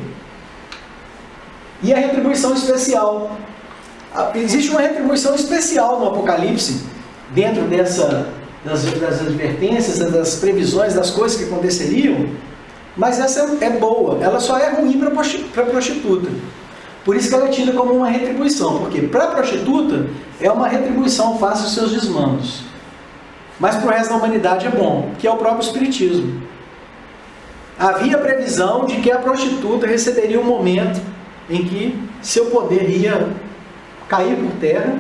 E a retribuição especial. Existe uma retribuição especial no Apocalipse, dentro das advertências, das previsões, das coisas que aconteceriam, mas essa é boa, ela só é ruim para a prostituta. Por isso que ela é tida como uma retribuição, porque para a prostituta é uma retribuição face aos seus desmandos. Mas para o resto da humanidade é bom, que é o próprio Espiritismo. Havia previsão de que a prostituta receberia um momento em que seu poder ia cair por terra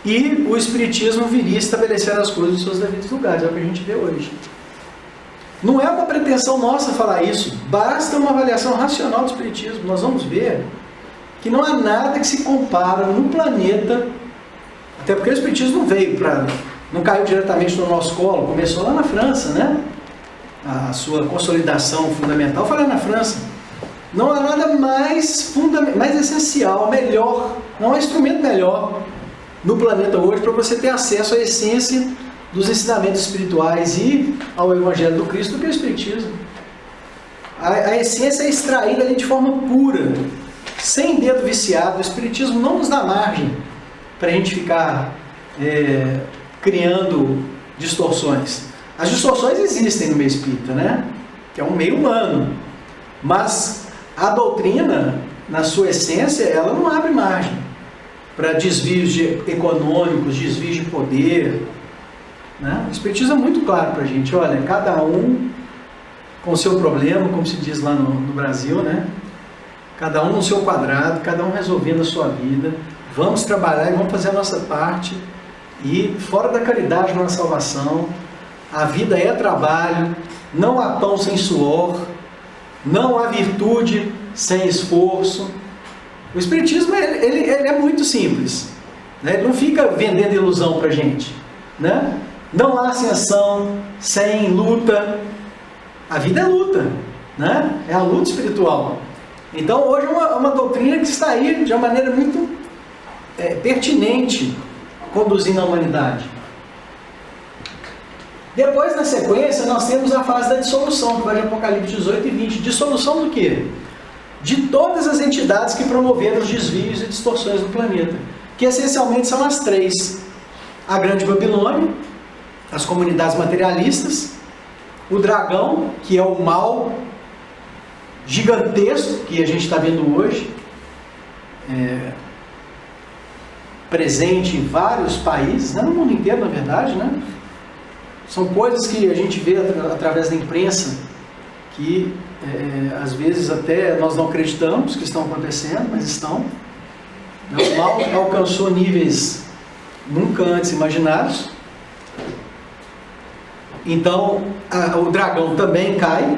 e o Espiritismo viria estabelecer as coisas nos seus devidos lugares. É o que a gente vê hoje. Não é uma pretensão nossa falar isso, basta uma avaliação racional do Espiritismo. Nós vamos ver que não há nada que se compara no planeta, até porque o Espiritismo não caiu diretamente no nosso colo, começou lá na França, né? A sua consolidação fundamental foi lá na França. Não há nada mais essencial, melhor, não há instrumento melhor no planeta hoje para você ter acesso à essência dos ensinamentos espirituais e ao Evangelho do Cristo do que o Espiritismo. A essência é extraída ali de forma pura, sem dedo viciado. O Espiritismo não nos dá margem para a gente ficar criando distorções. As distorções existem no meio espírita, né? Que é um meio humano. Mas a doutrina, na sua essência, ela não abre margem para desvios econômicos, desvios de poder, né? O Espiritismo é muito claro para a gente. Olha, cada um com o seu problema, como se diz lá no Brasil, né? Cada um no seu quadrado, cada um resolvendo a sua vida. Vamos trabalhar e vamos fazer a nossa parte. E fora da caridade não há salvação. A vida é trabalho, não há pão sem suor, não há virtude sem esforço. O Espiritismo ele é muito simples, né? Ele não fica vendendo ilusão para a gente, né? Não há ascensão sem luta. A vida é luta, né? É a luta espiritual. Então hoje é uma doutrina que está aí de uma maneira muito pertinente, conduzindo a humanidade. Depois, na sequência, nós temos a fase da dissolução, que vai de Apocalipse 18 e 20. Dissolução do quê? De todas as entidades que promoveram os desvios e distorções do planeta, que essencialmente são as três: a Grande Babilônia, as comunidades materialistas, o dragão, que é o mal gigantesco que a gente está vendo hoje, presente em vários países, né? No mundo inteiro, na verdade, né? São coisas que a gente vê através da imprensa, que às vezes até nós não acreditamos que estão acontecendo, mas estão. O mal alcançou níveis nunca antes imaginados. Então, o dragão também cai,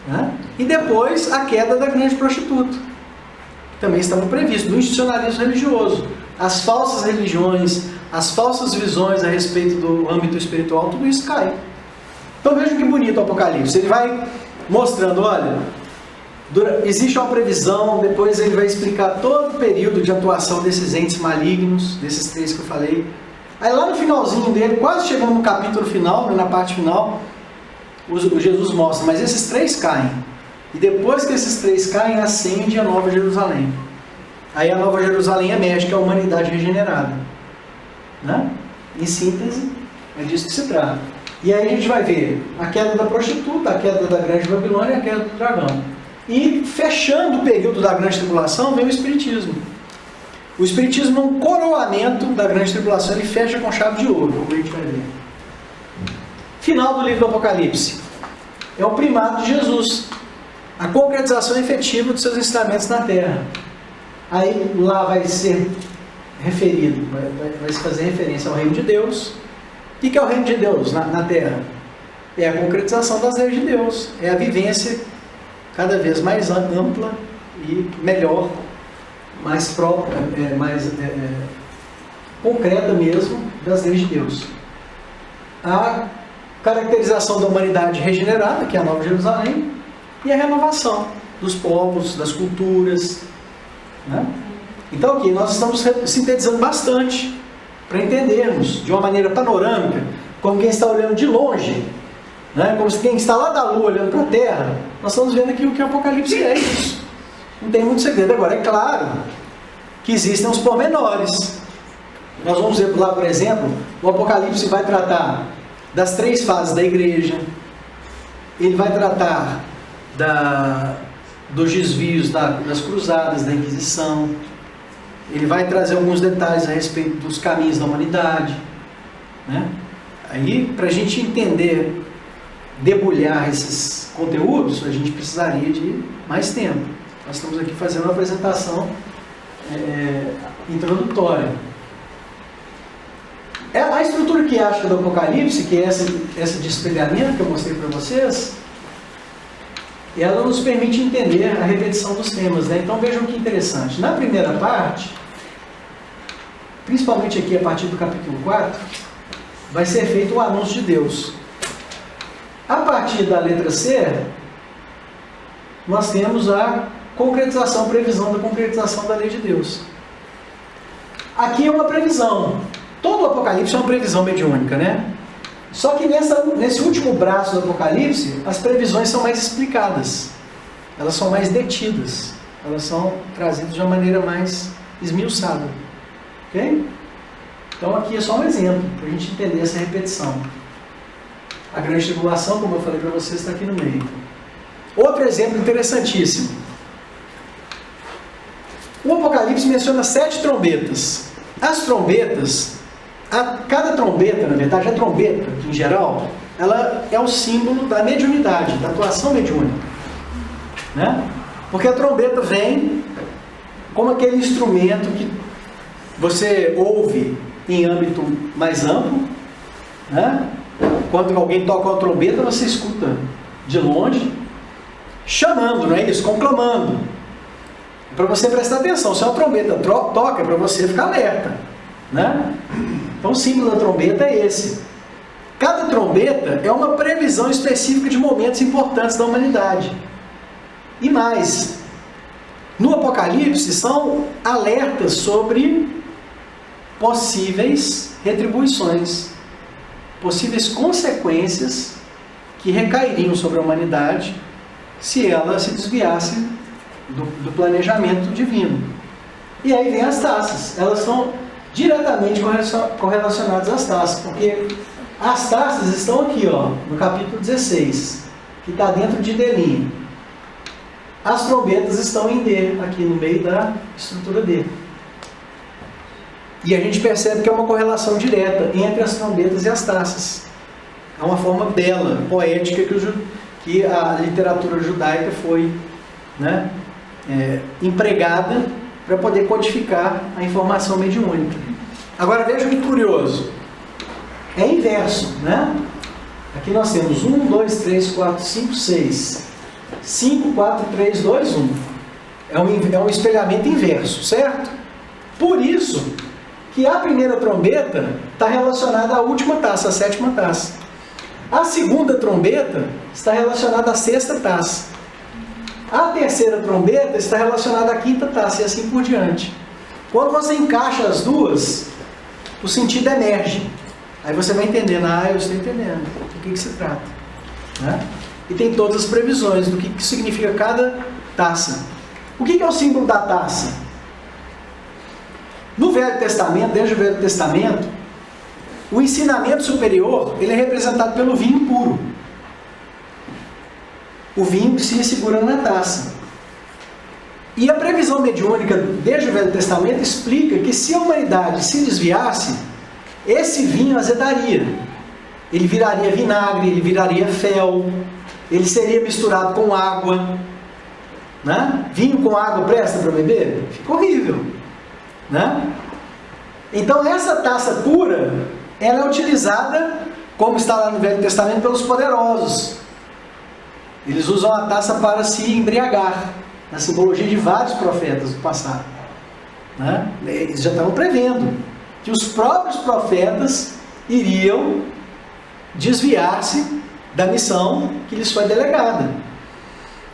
né? E depois a queda da grande prostituta, que também estava previsto, do institucionalismo religioso. As falsas religiões, as falsas visões a respeito do âmbito espiritual, tudo isso cai. Então vejam que bonito o Apocalipse. Ele vai mostrando, olha, existe uma previsão, depois ele vai explicar todo o período de atuação desses entes malignos, desses três que eu falei. Aí lá no finalzinho dele, quase chegando no capítulo final, na parte final, o Jesus mostra, mas esses três caem. E depois que esses três caem, ascende a Nova Jerusalém. Aí a Nova Jerusalém emerge, que é a humanidade regenerada, né? Em síntese, é disso que se trata. E aí a gente vai ver a queda da prostituta, a queda da grande Babilônia e a queda do dragão. E fechando o período da grande tribulação, vem o Espiritismo. O Espiritismo é um coroamento da grande tribulação, ele fecha com chave de ouro, como a gente vai ver. Final do livro do Apocalipse. É o primado de Jesus. A concretização efetiva dos seus ensinamentos na Terra. Aí lá vai ser referido, vai se fazer referência ao reino de Deus. O que é o reino de Deus na Terra? É a concretização das leis de Deus. É a vivência cada vez mais ampla e melhor, mais própria, mais concreta mesmo das leis de Deus. A caracterização da humanidade regenerada, que é a Nova Jerusalém, e a renovação dos povos, das culturas, né? Então aqui nós estamos sintetizando bastante para entendermos de uma maneira panorâmica, como quem está olhando de longe, né? Como quem está lá da Lua olhando para a Terra. Nós estamos vendo aqui o que o Apocalipse é isso. Não tem muito segredo. Agora, é claro que existem os pormenores. Nós vamos ver lá, por exemplo, o Apocalipse vai tratar das três fases da igreja, ele vai tratar dos desvios das cruzadas, da Inquisição, ele vai trazer alguns detalhes a respeito dos caminhos da humanidade, né? Aí, para a gente entender, debulhar esses conteúdos, a gente precisaria de mais tempo. Nós estamos aqui fazendo uma apresentação introdutória. A estrutura quiástica do Apocalipse, que é esse despegamento que eu mostrei para vocês, ela nos permite entender a repetição dos temas, né? Então vejam que interessante. Na primeira parte, principalmente aqui a partir do capítulo 4, vai ser feito o anúncio de Deus. A partir da letra C, nós temos a concretização, previsão da concretização da lei de Deus. Aqui é uma previsão. Todo o Apocalipse é uma previsão mediúnica, né? Só que nesse último braço do Apocalipse, as previsões são mais explicadas. Elas são mais detidas. Elas são trazidas de uma maneira mais esmiuçada. Ok? Então aqui é só um exemplo, para a gente entender essa repetição. A grande tribulação, como eu falei para vocês, está aqui no meio. Outro exemplo interessantíssimo. O Apocalipse menciona 7 trombetas. As trombetas, cada trombeta, na verdade, a trombeta, em geral, ela é o símbolo da mediunidade, da atuação mediúnica, né? Porque a trombeta vem como aquele instrumento que você ouve em âmbito mais amplo, né? Quando alguém toca uma trombeta, você escuta de longe, chamando, não é isso? Conclamando. Para você prestar atenção, se a trombeta toca, é para você ficar alerta, né? Então o símbolo da trombeta é esse. Cada trombeta é uma previsão específica de momentos importantes da humanidade. E mais, no Apocalipse são alertas sobre possíveis retribuições, possíveis consequências que recairiam sobre a humanidade se ela se desviasse do planejamento divino. E aí vem as taças. Elas são diretamente correlacionadas às taças, porque as taças estão aqui, ó, no capítulo 16, que está dentro de Delim. as trombetas estão em D, aqui no meio da estrutura D. E a gente percebe que é uma correlação direta entre as trombetas e as taças. É uma forma bela, poética que a literatura judaica foi, né, empregada para poder codificar a informação mediúnica. Agora veja que curioso. É inverso, né? Aqui nós temos 1, 2, 3, 4, 5, 6. 5, 4, 3, 2, 1. É um espelhamento inverso, certo? Por isso que a primeira trombeta está relacionada à última taça, à sétima taça. A segunda trombeta está relacionada à sexta taça. A terceira trombeta está relacionada à quinta taça e assim por diante. Quando você encaixa as duas, o sentido emerge. Aí você vai entendendo, eu estou entendendo do que se trata, né? E tem todas as previsões do que significa cada taça. O que é o símbolo da taça? No Velho Testamento, desde o Velho Testamento, o ensinamento superior ele é representado pelo vinho puro. O vinho que se segura na taça. E a previsão mediúnica desde o Velho Testamento explica que se a humanidade se desviasse, esse vinho azedaria. Ele viraria vinagre, ele viraria fel, ele seria misturado com água. Né? Vinho com água presta para beber? Fica horrível. Né? Então essa taça pura, ela é utilizada, como está lá no Velho Testamento, pelos poderosos. Eles usam a taça para se embriagar, na simbologia de vários profetas do passado. Né? Eles já estavam prevendo que os próprios profetas iriam desviar-se da missão que lhes foi delegada.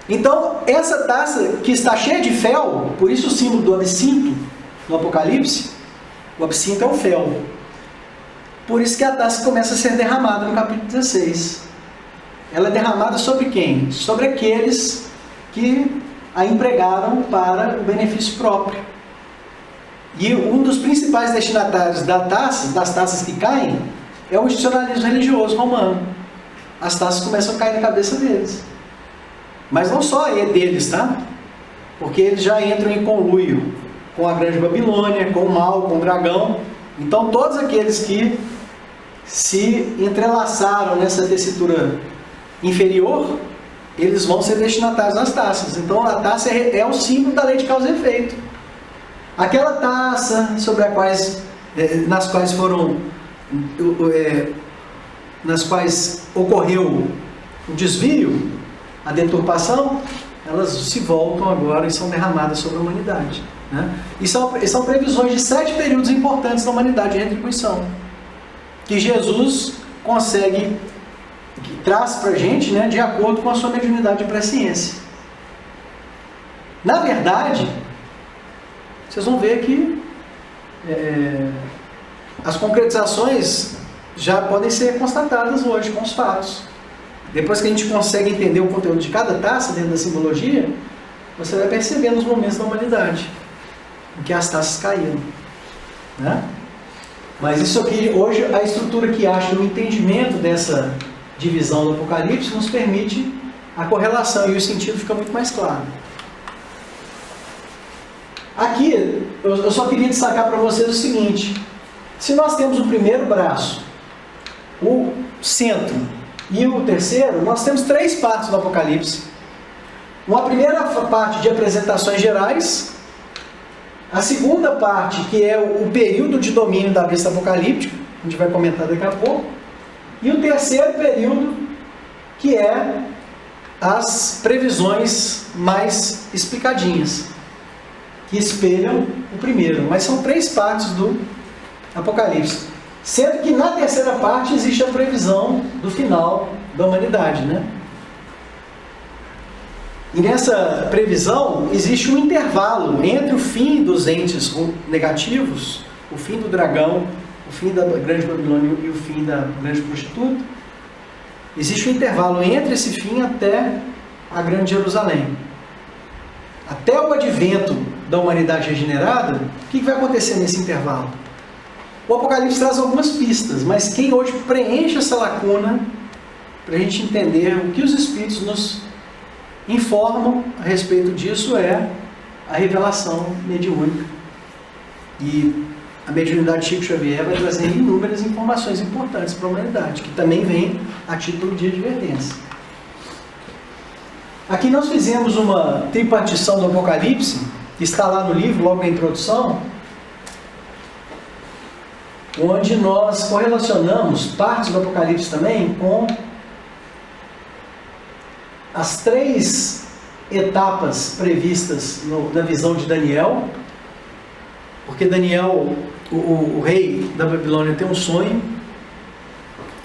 Então, essa taça que está cheia de fel, por isso o símbolo do absinto no Apocalipse, o absinto é o fel. Por isso que a taça começa a ser derramada no capítulo 16. Ela é derramada sobre quem? Sobre aqueles que a empregaram para o benefício próprio. E um dos principais destinatários das taças que caem, é o institucionalismo religioso romano. As taças começam a cair na cabeça deles. Mas não só é deles, tá? Porque eles já entram em conluio com a grande Babilônia, com o mal, com o dragão. Então todos aqueles que se entrelaçaram nessa tessitura inferior, eles vão ser destinatários das taças. Então a taça é o símbolo da lei de causa e efeito. Aquela taça nas quais ocorreu o desvio, a deturpação, elas se voltam agora e são derramadas sobre a humanidade. Né? E são previsões de 7 períodos importantes da humanidade de retribuição, que Jesus traz para a gente, né, de acordo com a sua mediunidade de presciência. Na verdade, vocês vão ver que as concretizações já podem ser constatadas hoje com os fatos. Depois que a gente consegue entender o conteúdo de cada taça dentro da simbologia, você vai percebendo os momentos da humanidade em que as taças caíram. Né? Mas isso aqui, hoje, a estrutura que acha o entendimento dessa divisão do Apocalipse nos permite a correlação e o sentido fica muito mais claro. Aqui, eu só queria destacar para vocês o seguinte: se nós temos o primeiro braço, o centro e o terceiro, nós temos 3 partes do Apocalipse. Uma primeira parte de apresentações gerais, a segunda parte, que é o período de domínio da besta apocalíptica, a gente vai comentar daqui a pouco, e o terceiro período, que é as previsões mais explicadinhas, que espelham o primeiro, mas são 3 partes do Apocalipse, sendo que na terceira parte existe a previsão do final da humanidade, né? E nessa previsão existe um intervalo entre o fim dos entes negativos, o fim do dragão, o fim da grande Babilônia e o fim da grande prostituta. Existe um intervalo entre esse fim até a grande Jerusalém. Até o advento da humanidade regenerada, o que vai acontecer nesse intervalo? O Apocalipse traz algumas pistas, mas quem hoje preenche essa lacuna para a gente entender o que os Espíritos nos informam a respeito disso é a revelação mediúnica. E a mediunidade de Chico Xavier vai trazer inúmeras informações importantes para a humanidade, que também vem a título de advertência. Aqui nós fizemos uma tripartição do Apocalipse, que está lá no livro, logo na introdução, onde nós correlacionamos partes do Apocalipse também com as 3 etapas previstas na visão de Daniel, porque Daniel, o rei da Babilônia, tem um sonho,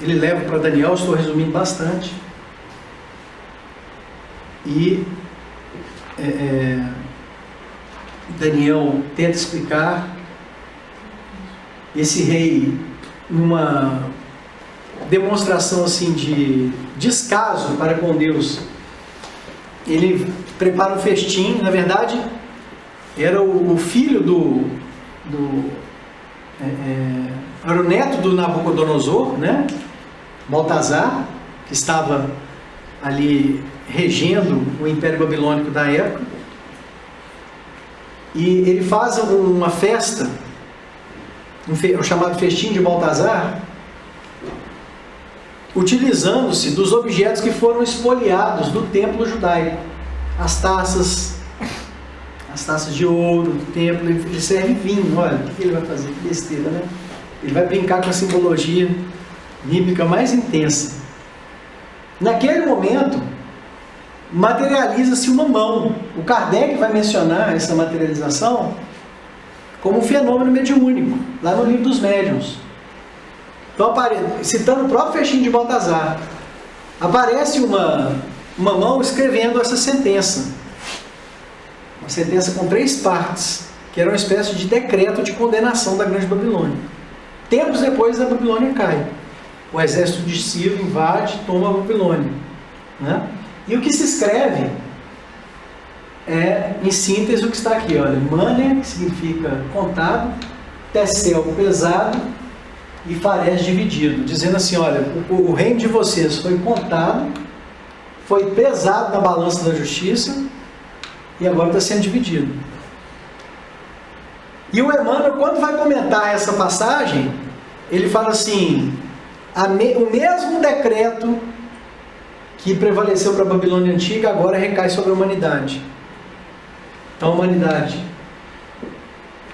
ele leva para Daniel, estou resumindo bastante, e Daniel tenta explicar. Esse rei, numa demonstração assim de descaso para com Deus, ele prepara um festim. Na verdade, era o filho era o neto do Nabucodonosor, né? Baltazar, que estava ali regendo o Império Babilônico da época, e ele faz uma festa, o chamado festim de Baltazar, utilizando-se dos objetos que foram espoliados do templo judaico, as taças de ouro do templo. Ele serve vinho. Olha, o que ele vai fazer? Que besteira, né? Ele vai brincar com a simbologia bíblica mais intensa. Naquele momento, materializa-se uma mão. O Kardec vai mencionar essa materialização como um fenômeno mediúnico, lá no livro dos médiuns. Então, citando o próprio festim de Baltazar, aparece uma mão escrevendo essa sentença. Uma sentença com 3 partes, que era uma espécie de decreto de condenação da Grande Babilônia. Tempos depois, a Babilônia cai. O exército de Ciro invade, toma a Babilônia, né? E o que se escreve é, em síntese, o que está aqui, olha, Mânia, que significa contado, Tecel, pesado, e Farés, dividido, dizendo assim, olha, o reino de vocês foi contado, foi pesado na balança da justiça, e agora está sendo dividido. E o Emmanuel, quando vai comentar essa passagem, ele fala assim, o mesmo decreto que prevaleceu para a Babilônia antiga, agora recai sobre a humanidade. Então a humanidade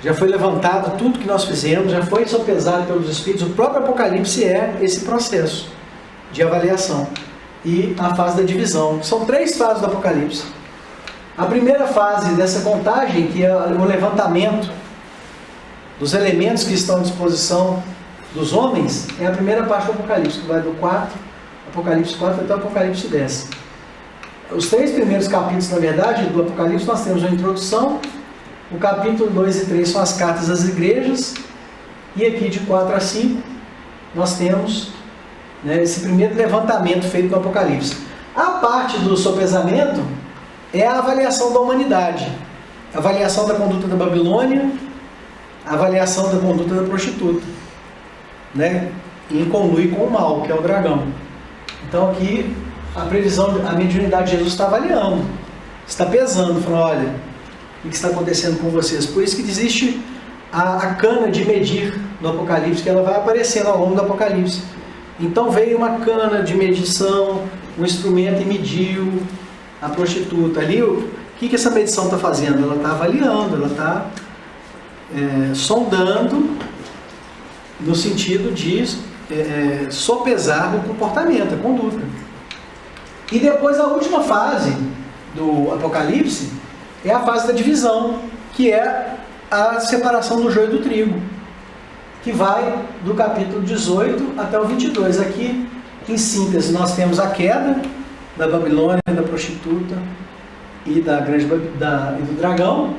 já foi levantado, tudo que nós fizemos, já foi sopesado pelos Espíritos. O próprio Apocalipse é esse processo de avaliação. E a fase da divisão. São 3 fases do Apocalipse. A primeira fase dessa contagem, que é o levantamento dos elementos que estão à disposição dos homens, é a primeira parte do Apocalipse, que vai do 4, Apocalipse 4 até o Apocalipse 10. Os 3 primeiros capítulos, na verdade, do Apocalipse, nós temos a introdução. O capítulo 2 e 3 são as cartas às igrejas, e aqui de 4 a 5 nós temos, né, esse primeiro levantamento feito no Apocalipse. A parte do sopesamento é a avaliação da humanidade, a avaliação da conduta da Babilônia, a avaliação da conduta da prostituta, né, em conluio com o mal, que é o dragão. Então aqui a previsão, a mediunidade de Jesus está avaliando, está pesando, falando, olha, o que está acontecendo com vocês? Por isso que existe a cana de medir no Apocalipse, que ela vai aparecendo ao longo do Apocalipse. Então veio uma cana de medição, um instrumento e mediu a prostituta. Ali, o que essa medição está fazendo? Ela está avaliando, ela está sondando, no sentido de sopesar o comportamento, a conduta. E depois a última fase do Apocalipse é a fase da divisão, que é a separação do joio do trigo, que vai do capítulo 18 até o 22. Aqui, em síntese, nós temos a queda da Babilônia, da prostituta e e do dragão,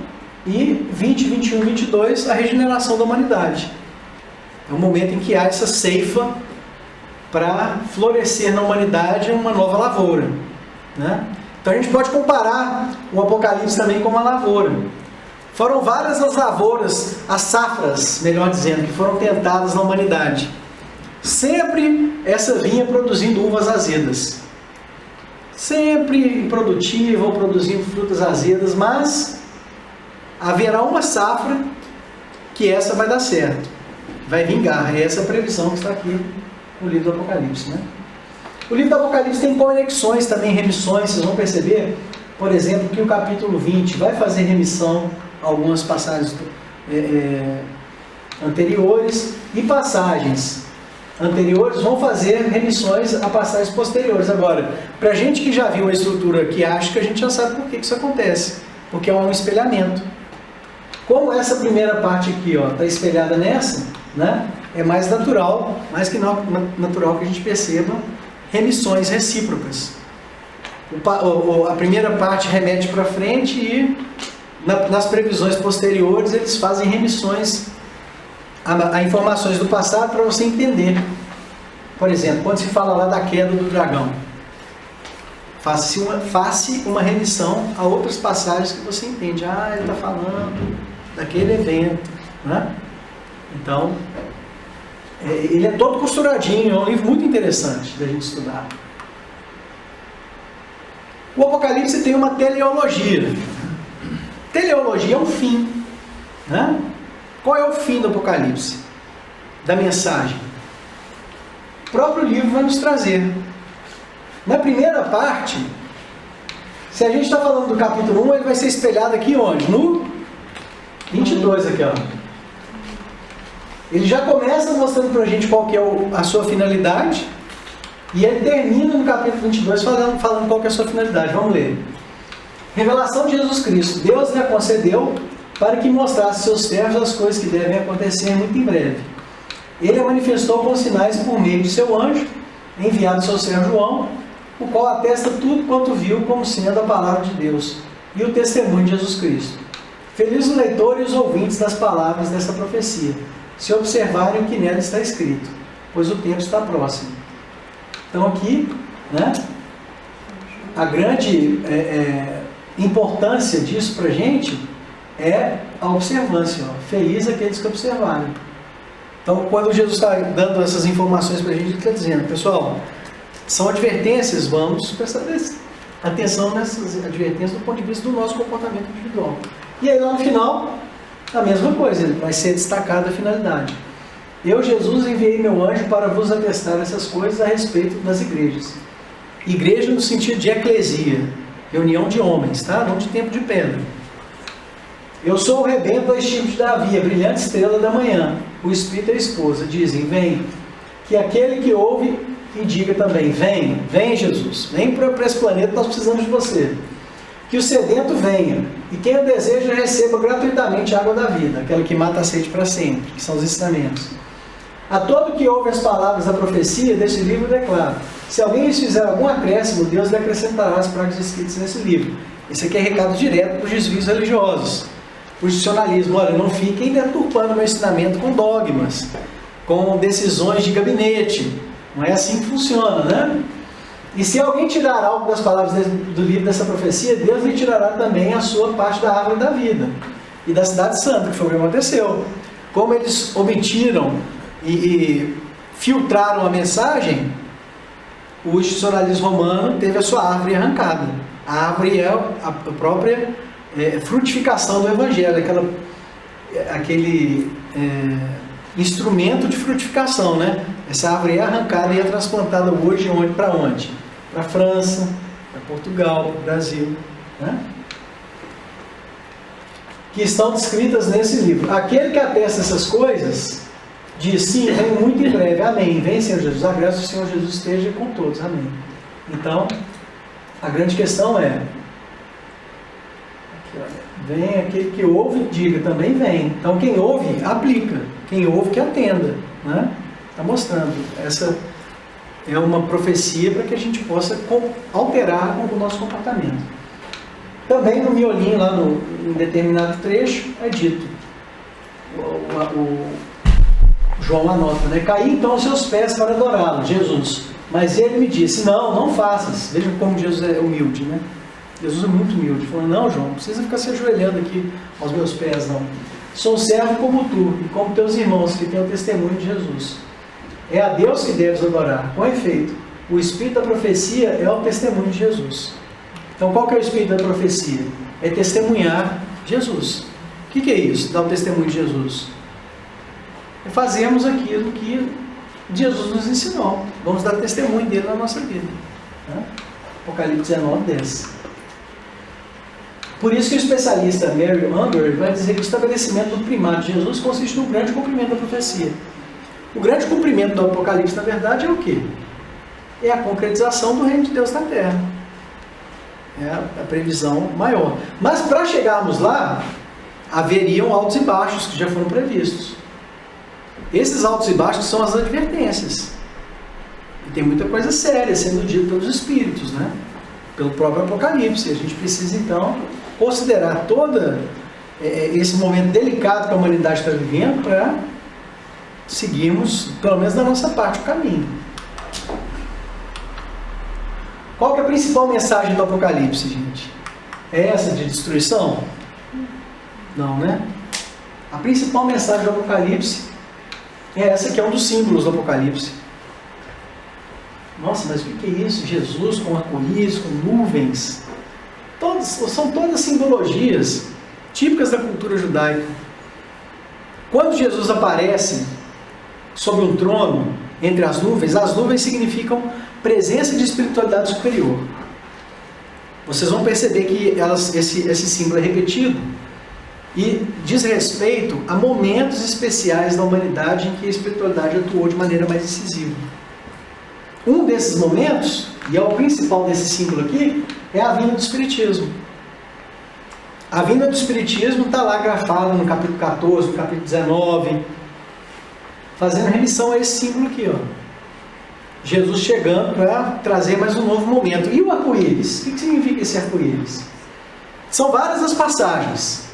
e 20, 21, 22, a regeneração da humanidade. É o momento em que há essa ceifa para florescer na humanidade uma nova lavoura, né? Então a gente pode comparar o Apocalipse também com uma lavoura. Foram várias as lavouras, as safras, melhor dizendo, que foram tentadas na humanidade. Sempre essa vinha produzindo uvas azedas. sempre improdutiva ou produzindo frutas azedas, mas haverá uma safra que essa vai dar certo, vai vingar. É essa a previsão que está aqui no livro do Apocalipse, né? O livro do Apocalipse tem conexões também, remissões. Vocês vão perceber, por exemplo, que o capítulo 20 vai fazer remissão a algumas passagens anteriores, e passagens anteriores vão fazer remissões a passagens posteriores. Agora, para a gente que já viu a estrutura arqueástica, a gente já sabe por que isso acontece, porque é um espelhamento. Como essa primeira parte aqui está espelhada nessa, né, é mais natural, mais que natural que a gente perceba remissões recíprocas. A primeira parte remete para frente e nas previsões posteriores eles fazem remissões a informações do passado para você entender. Por exemplo, quando se fala lá da queda do dragão, faça uma remissão a outras passagens que você entende. Ele está falando daquele evento, né? Então, ele é todo costuradinho, é um livro muito interessante da gente estudar. O Apocalipse tem uma teleologia. Teleologia é um fim, né? Qual é o fim do Apocalipse? Da mensagem? O próprio livro vai nos trazer. Na primeira parte, se a gente está falando do capítulo 1, ele vai ser espelhado aqui onde? No 22 aqui, ó. Ele já começa mostrando para a gente qual que é a sua finalidade, e ele termina no capítulo 22 falando qual que é a sua finalidade. Vamos ler. Revelação de Jesus Cristo. Deus lhe concedeu para que mostrasse seus servos as coisas que devem acontecer muito em breve. Ele a manifestou com sinais por meio de seu anjo, enviado ao seu servo João, o qual atesta tudo quanto viu como sendo a palavra de Deus e o testemunho de Jesus Cristo. Feliz o leitor e os ouvintes das palavras dessa profecia, se observarem o que nela está escrito, pois o tempo está próximo. Então aqui, né, a grande importância disso para a gente é a observância. Feliz aqueles que observarem. Então, quando Jesus está dando essas informações para a gente, ele está dizendo, pessoal, são advertências, vamos prestar atenção nessas advertências do ponto de vista do nosso comportamento individual. E aí lá no final, a mesma coisa, vai ser destacada a finalidade. Eu, Jesus, enviei meu anjo para vos atestar essas coisas a respeito das igrejas. Igreja no sentido de eclesia, reunião de homens, tá? Não de tempo de pedra. Eu sou o rebento do estilo de Davi, a brilhante estrela da manhã. O Espírito e a esposa dizem, vem. Que aquele que ouve e diga também, vem, vem Jesus, vem para esse planeta, nós precisamos de você. Que o sedento venha, e quem o deseja receba gratuitamente a água da vida, aquela que mata a sede para sempre, que são os ensinamentos. A todo que ouve as palavras da profecia deste livro declara, se alguém lhes fizer algum acréscimo, Deus lhe acrescentará as pragas escritas nesse livro. Esse aqui é recado direto para os desvios religiosos, para o institucionalismo. Olha, não fiquem deturpando o meu ensinamento com dogmas, com decisões de gabinete. Não é assim que funciona, né? E se alguém tirar algo das palavras do livro dessa profecia, Deus lhe tirará também a sua parte da árvore da vida e da cidade santa, que foi o que aconteceu. Como eles omitiram e filtraram a mensagem, o institucionalismo romano teve a sua árvore arrancada. A árvore é a própria frutificação do Evangelho, aquele instrumento de frutificação, né? Essa árvore é arrancada e é transplantada hoje para onde? Para a França, para Portugal, para o Brasil, né? Que estão descritas nesse livro. Aquele que atesta essas coisas diz, sim, vem muito em breve, amém, vem Senhor Jesus, a graça do Senhor Jesus esteja com todos, amém. Então, a grande questão é, aqui, olha, vem aquele que ouve, diga, também vem. Então, quem ouve, aplica, quem ouve, que atenda, né? Está mostrando, essa é uma profecia para que a gente possa alterar o nosso comportamento. Também no miolinho, lá em determinado trecho, é dito, o João anota, né? Caí então aos seus pés para adorá-lo, Jesus. Mas ele me disse, não faças. Vejam como Jesus é humilde, né? Jesus é muito humilde. Falou, não, João, não precisa ficar se ajoelhando aqui aos meus pés, não. Sou servo como tu e como teus irmãos que têm o testemunho de Jesus. É a Deus que deves adorar. Com efeito, O espírito da profecia é o testemunho de Jesus. Então, qual que é o espírito da profecia? É testemunhar Jesus. O que é isso, dar o testemunho de Jesus? É fazermos aquilo que Jesus nos ensinou. Vamos dar testemunho dele na nossa vida. Apocalipse 19, 10. Por isso que o especialista Mary Unger vai dizer que o estabelecimento do primado de Jesus consiste no grande cumprimento da profecia. O grande cumprimento do Apocalipse, na verdade, é o quê? É a concretização do reino de Deus na terra. É a previsão maior. Mas para chegarmos lá, haveriam altos e baixos que já foram previstos. Esses altos e baixos são as advertências. E tem muita coisa séria sendo dita pelos Espíritos, né? Pelo próprio Apocalipse. A gente precisa, então, considerar todo esse momento delicado que a humanidade está vivendo para seguirmos, pelo menos da nossa parte, o caminho. Qual que é a principal mensagem do Apocalipse, gente? É essa de destruição? Não, né? A principal mensagem do Apocalipse é essa que é um dos símbolos do Apocalipse. Nossa, mas o que é isso? Jesus com arco-íris, com nuvens. São todas simbologias típicas da cultura judaica. Quando Jesus aparece sobre um trono, entre as nuvens significam presença de espiritualidade superior. Vocês vão perceber que esse símbolo é repetido e diz respeito a momentos especiais da humanidade em que a espiritualidade atuou de maneira mais decisiva. Um desses momentos, e é o principal desse símbolo aqui, é a vinda do Espiritismo. A vinda do Espiritismo está lá grafada no capítulo 14, no capítulo 19, fazendo remissão a esse símbolo aqui, ó. Jesus chegando para trazer mais um novo momento. E o arco-íris? O que significa esse arco-íris? São várias as passagens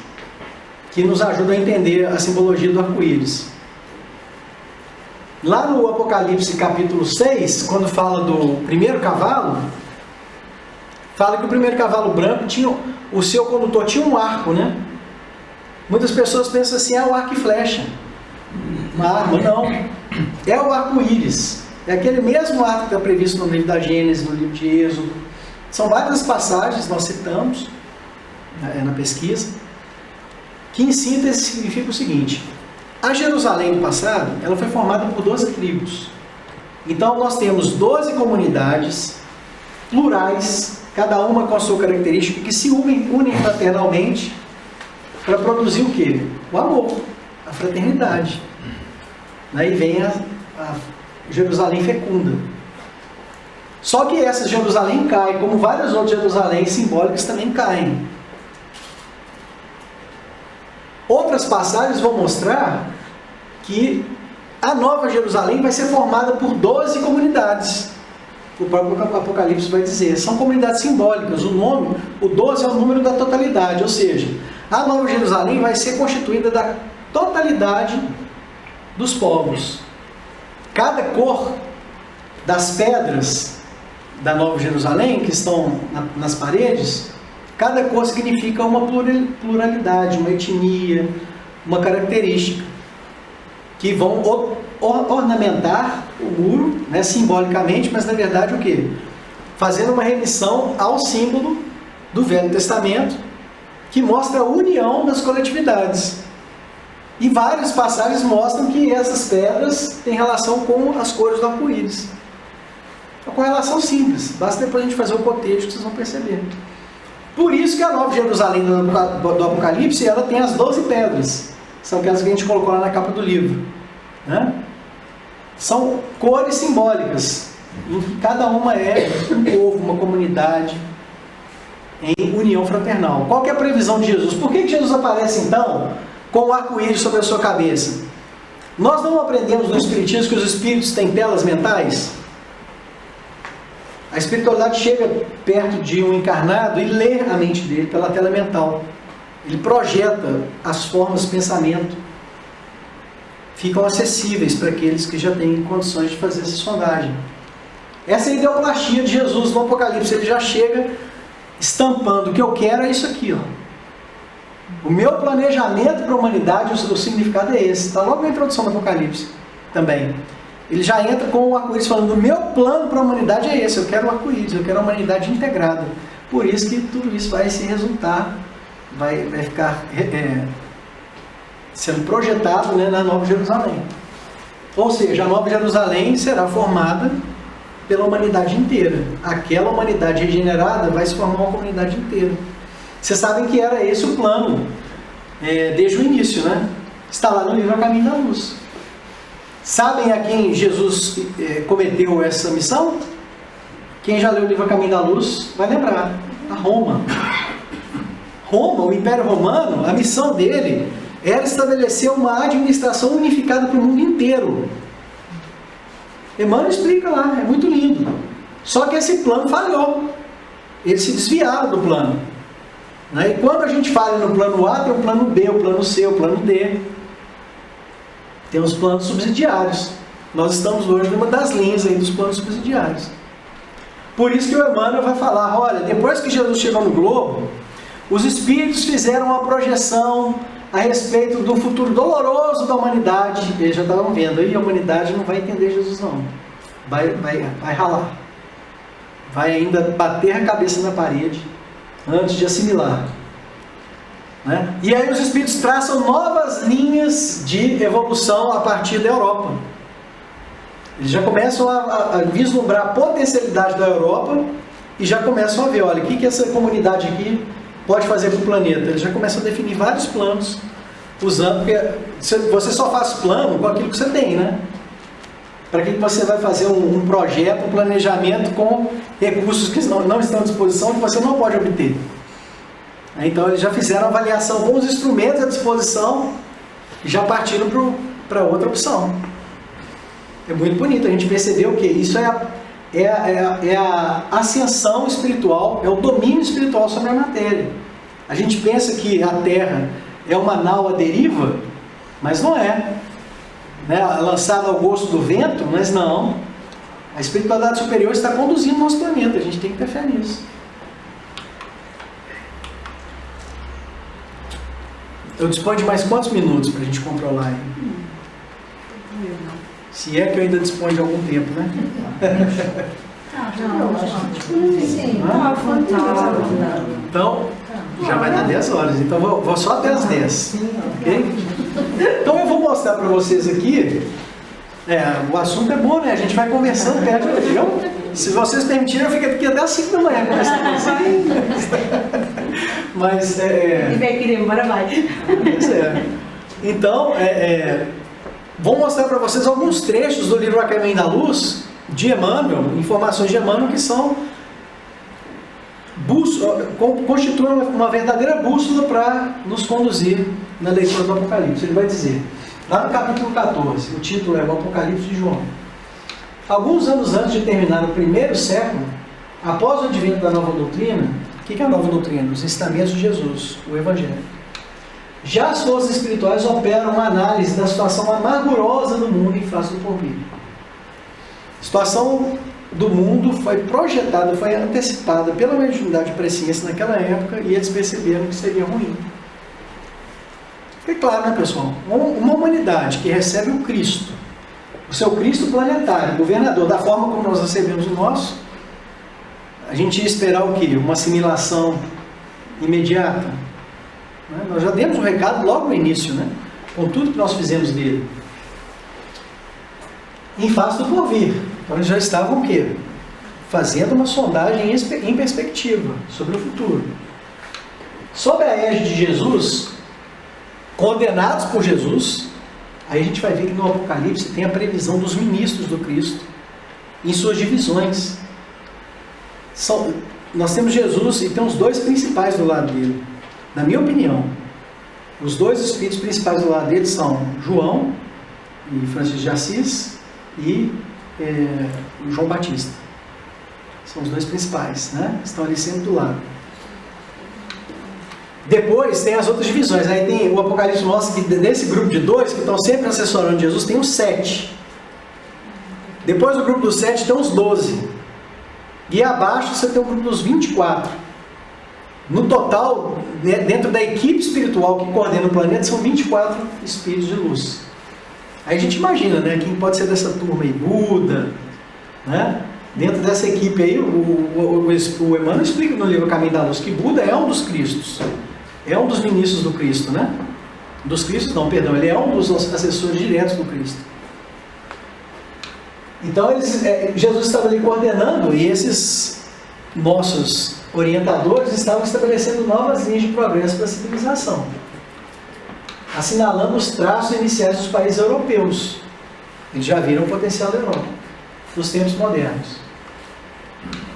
que nos ajudam a entender a simbologia do arco-íris. Lá no Apocalipse capítulo 6, quando fala do primeiro cavalo, fala que o primeiro cavalo branco tinha, o seu condutor tinha um arco, né? Muitas pessoas pensam assim, o arco e flecha. Uma arma, não. É o arco-íris. É aquele mesmo arco que está previsto no livro da Gênesis, no livro de Êxodo. São várias passagens, nós citamos na pesquisa, que em síntese significa o seguinte: a Jerusalém do passado, ela foi formada por 12 tribos. Então nós temos 12 comunidades plurais, cada uma com a sua característica, que se unem fraternalmente para produzir o quê? O amor, a fraternidade. Daí vem a Jerusalém fecunda. Só que essa Jerusalém cai, como várias outras Jerusalém simbólicas também caem. Outras passagens vão mostrar que a nova Jerusalém vai ser formada por 12 comunidades. O próprio Apocalipse vai dizer, são comunidades simbólicas. O 12 é o número da totalidade, ou seja, a nova Jerusalém vai ser constituída da totalidade dos povos. Cada cor das pedras da Nova Jerusalém, que estão nas paredes, cada cor significa uma pluralidade, uma etnia, uma característica, que vão ornamentar o muro, né, simbolicamente, mas na verdade o quê? Fazendo uma remissão ao símbolo do Velho Testamento, que mostra a união das coletividades. E várias passagens mostram que essas pedras têm relação com as cores do arco-íris. É uma correlação simples, basta depois a gente fazer o cotejo que vocês vão perceber. Por isso que a Nova Jerusalém do Apocalipse, ela tem as 12 pedras. São aquelas que a gente colocou lá na capa do livro, né? São cores simbólicas, em que cada uma é um povo, uma comunidade, em união fraternal. Qual que é a previsão de Jesus? Por que Jesus aparece então com o arco-íris sobre a sua cabeça? Nós não aprendemos no Espiritismo que os espíritos têm telas mentais? A espiritualidade chega perto de um encarnado e lê a mente dele pela tela mental. Ele projeta as formas de pensamento. Ficam acessíveis para aqueles que já têm condições de fazer essa sondagem. Essa é a ideoplastia de Jesus no Apocalipse. Ele já chega estampando: o que eu quero é isso aqui, ó. O meu planejamento para a humanidade, o significado é esse. Está logo na introdução do Apocalipse também. ele já entra com o arco-íris falando: o meu plano para a humanidade é esse, eu quero o arco-íris, eu quero a humanidade integrada. Por isso que tudo isso vai se resultar, vai ficar sendo projetado, né, na Nova Jerusalém. Ou seja, a Nova Jerusalém será formada pela humanidade inteira. Aquela humanidade regenerada vai se formar uma comunidade inteira. Vocês sabem que era esse o plano, desde o início, né? Está lá no livro A Caminho da Luz. Sabem a quem Jesus cometeu essa missão? Quem já leu o livro A Caminho da Luz vai lembrar: a Roma. Roma, o Império Romano, a missão dele era estabelecer uma administração unificada para o mundo inteiro. Emmanuel explica lá, é muito lindo. Só que esse plano falhou. Eles se desviaram do plano. E quando a gente fala no plano A, tem o plano B, o plano C, o plano D. Tem os planos subsidiários. Nós estamos hoje numa das linhas aí dos planos subsidiários. Por isso que o Emmanuel vai falar: olha, depois que Jesus chegou no globo, os espíritos fizeram uma projeção a respeito do futuro doloroso da humanidade. Eles já estavam vendo, aí a humanidade não vai entender Jesus não. Vai ralar. Vai ainda bater a cabeça na parede antes de assimilar. Né? E aí os espíritos traçam novas linhas de evolução a partir da Europa. Eles já começam a vislumbrar a potencialidade da Europa e já começam a ver: olha, o que essa comunidade aqui pode fazer para o planeta. Eles já começam a definir vários planos, usando, porque você só faz plano com aquilo que você tem, né? Para que você vai fazer um projeto, um planejamento com recursos que não estão à disposição, que você não pode obter. Então eles já fizeram a avaliação com os instrumentos à disposição e já partiram para outra opção. É muito bonito a gente perceber o que isso é a ascensão espiritual, é o domínio espiritual sobre a matéria. A gente pensa que a Terra é uma nau à deriva, mas não é. Lançada ao gosto do vento, mas não. A espiritualidade superior está conduzindo o nosso planeta, a gente tem que ter fé nisso. Eu disponho de mais quantos minutos para a gente controlar aí? Se é que eu ainda disponho de algum tempo, né? Então, já vai dar 10 horas. Então, vou só até as 10. Okay? Então, eu vou mostrar para vocês aqui. O assunto é bom, né? A gente vai conversando perto, viu? Se vocês permitirem, eu fico aqui até as 5 da manhã conversando com vocês. Mas, Se vai querer, embora vai. Então, vou mostrar para vocês alguns trechos do livro A Caminho da Luz, de Emmanuel, informações de Emmanuel que constituem uma verdadeira bússola para nos conduzir na leitura do Apocalipse. Ele vai dizer, lá no capítulo 14, o título é o Apocalipse de João: alguns anos antes de terminar o primeiro século, após o advento da nova doutrina. O que é a nova doutrina? Os ensinamentos de Jesus, o Evangelho. Já as forças espirituais operam uma análise da situação amargurosa do mundo em face do porvir. A situação do mundo foi projetada, foi antecipada pela mediunidade de presciência naquela época, e eles perceberam que seria ruim. É claro, né, pessoal? Uma humanidade que recebe o Cristo, o seu Cristo planetário, governador, da forma como nós recebemos o nosso, a gente ia esperar o quê? Uma assimilação imediata? Nós já demos um recado logo no início, né? Com tudo que nós fizemos dele. Em face do porvir. Então eles já estavam o quê? Fazendo uma sondagem em perspectiva sobre o futuro. Sob a égide de Jesus, condenados por Jesus, aí a gente vai ver que no Apocalipse tem a previsão dos ministros do Cristo em suas divisões. Nós temos Jesus e tem os dois principais do lado dele. Na minha opinião, os dois espíritos principais do lado dele são João e Francisco de Assis e João Batista. São os dois principais, né? Estão ali sempre do lado. Depois tem as outras divisões. Aí tem o Apocalipse mostra que desse grupo de dois que estão sempre assessorando Jesus, tem os 7. Depois do grupo dos 7 tem os 12. E abaixo você tem o grupo dos 24. No total, dentro da equipe espiritual que coordena o planeta, são 24 espíritos de luz. Aí a gente imagina, né? Quem pode ser dessa turma aí? Buda, né? Dentro dessa equipe aí, o Emmanuel explica no livro Caminho da Luz que Buda é um dos Cristos, é um dos ministros do Cristo, né? Dos Cristos, não, perdão, ele é um dos assessores diretos do Cristo. Então, Jesus estava ali coordenando e esses nossos orientadores estavam estabelecendo novas linhas de progresso para a civilização, assinalando os traços iniciais dos países europeus. Eles já viram o potencial da Europa, dos tempos modernos.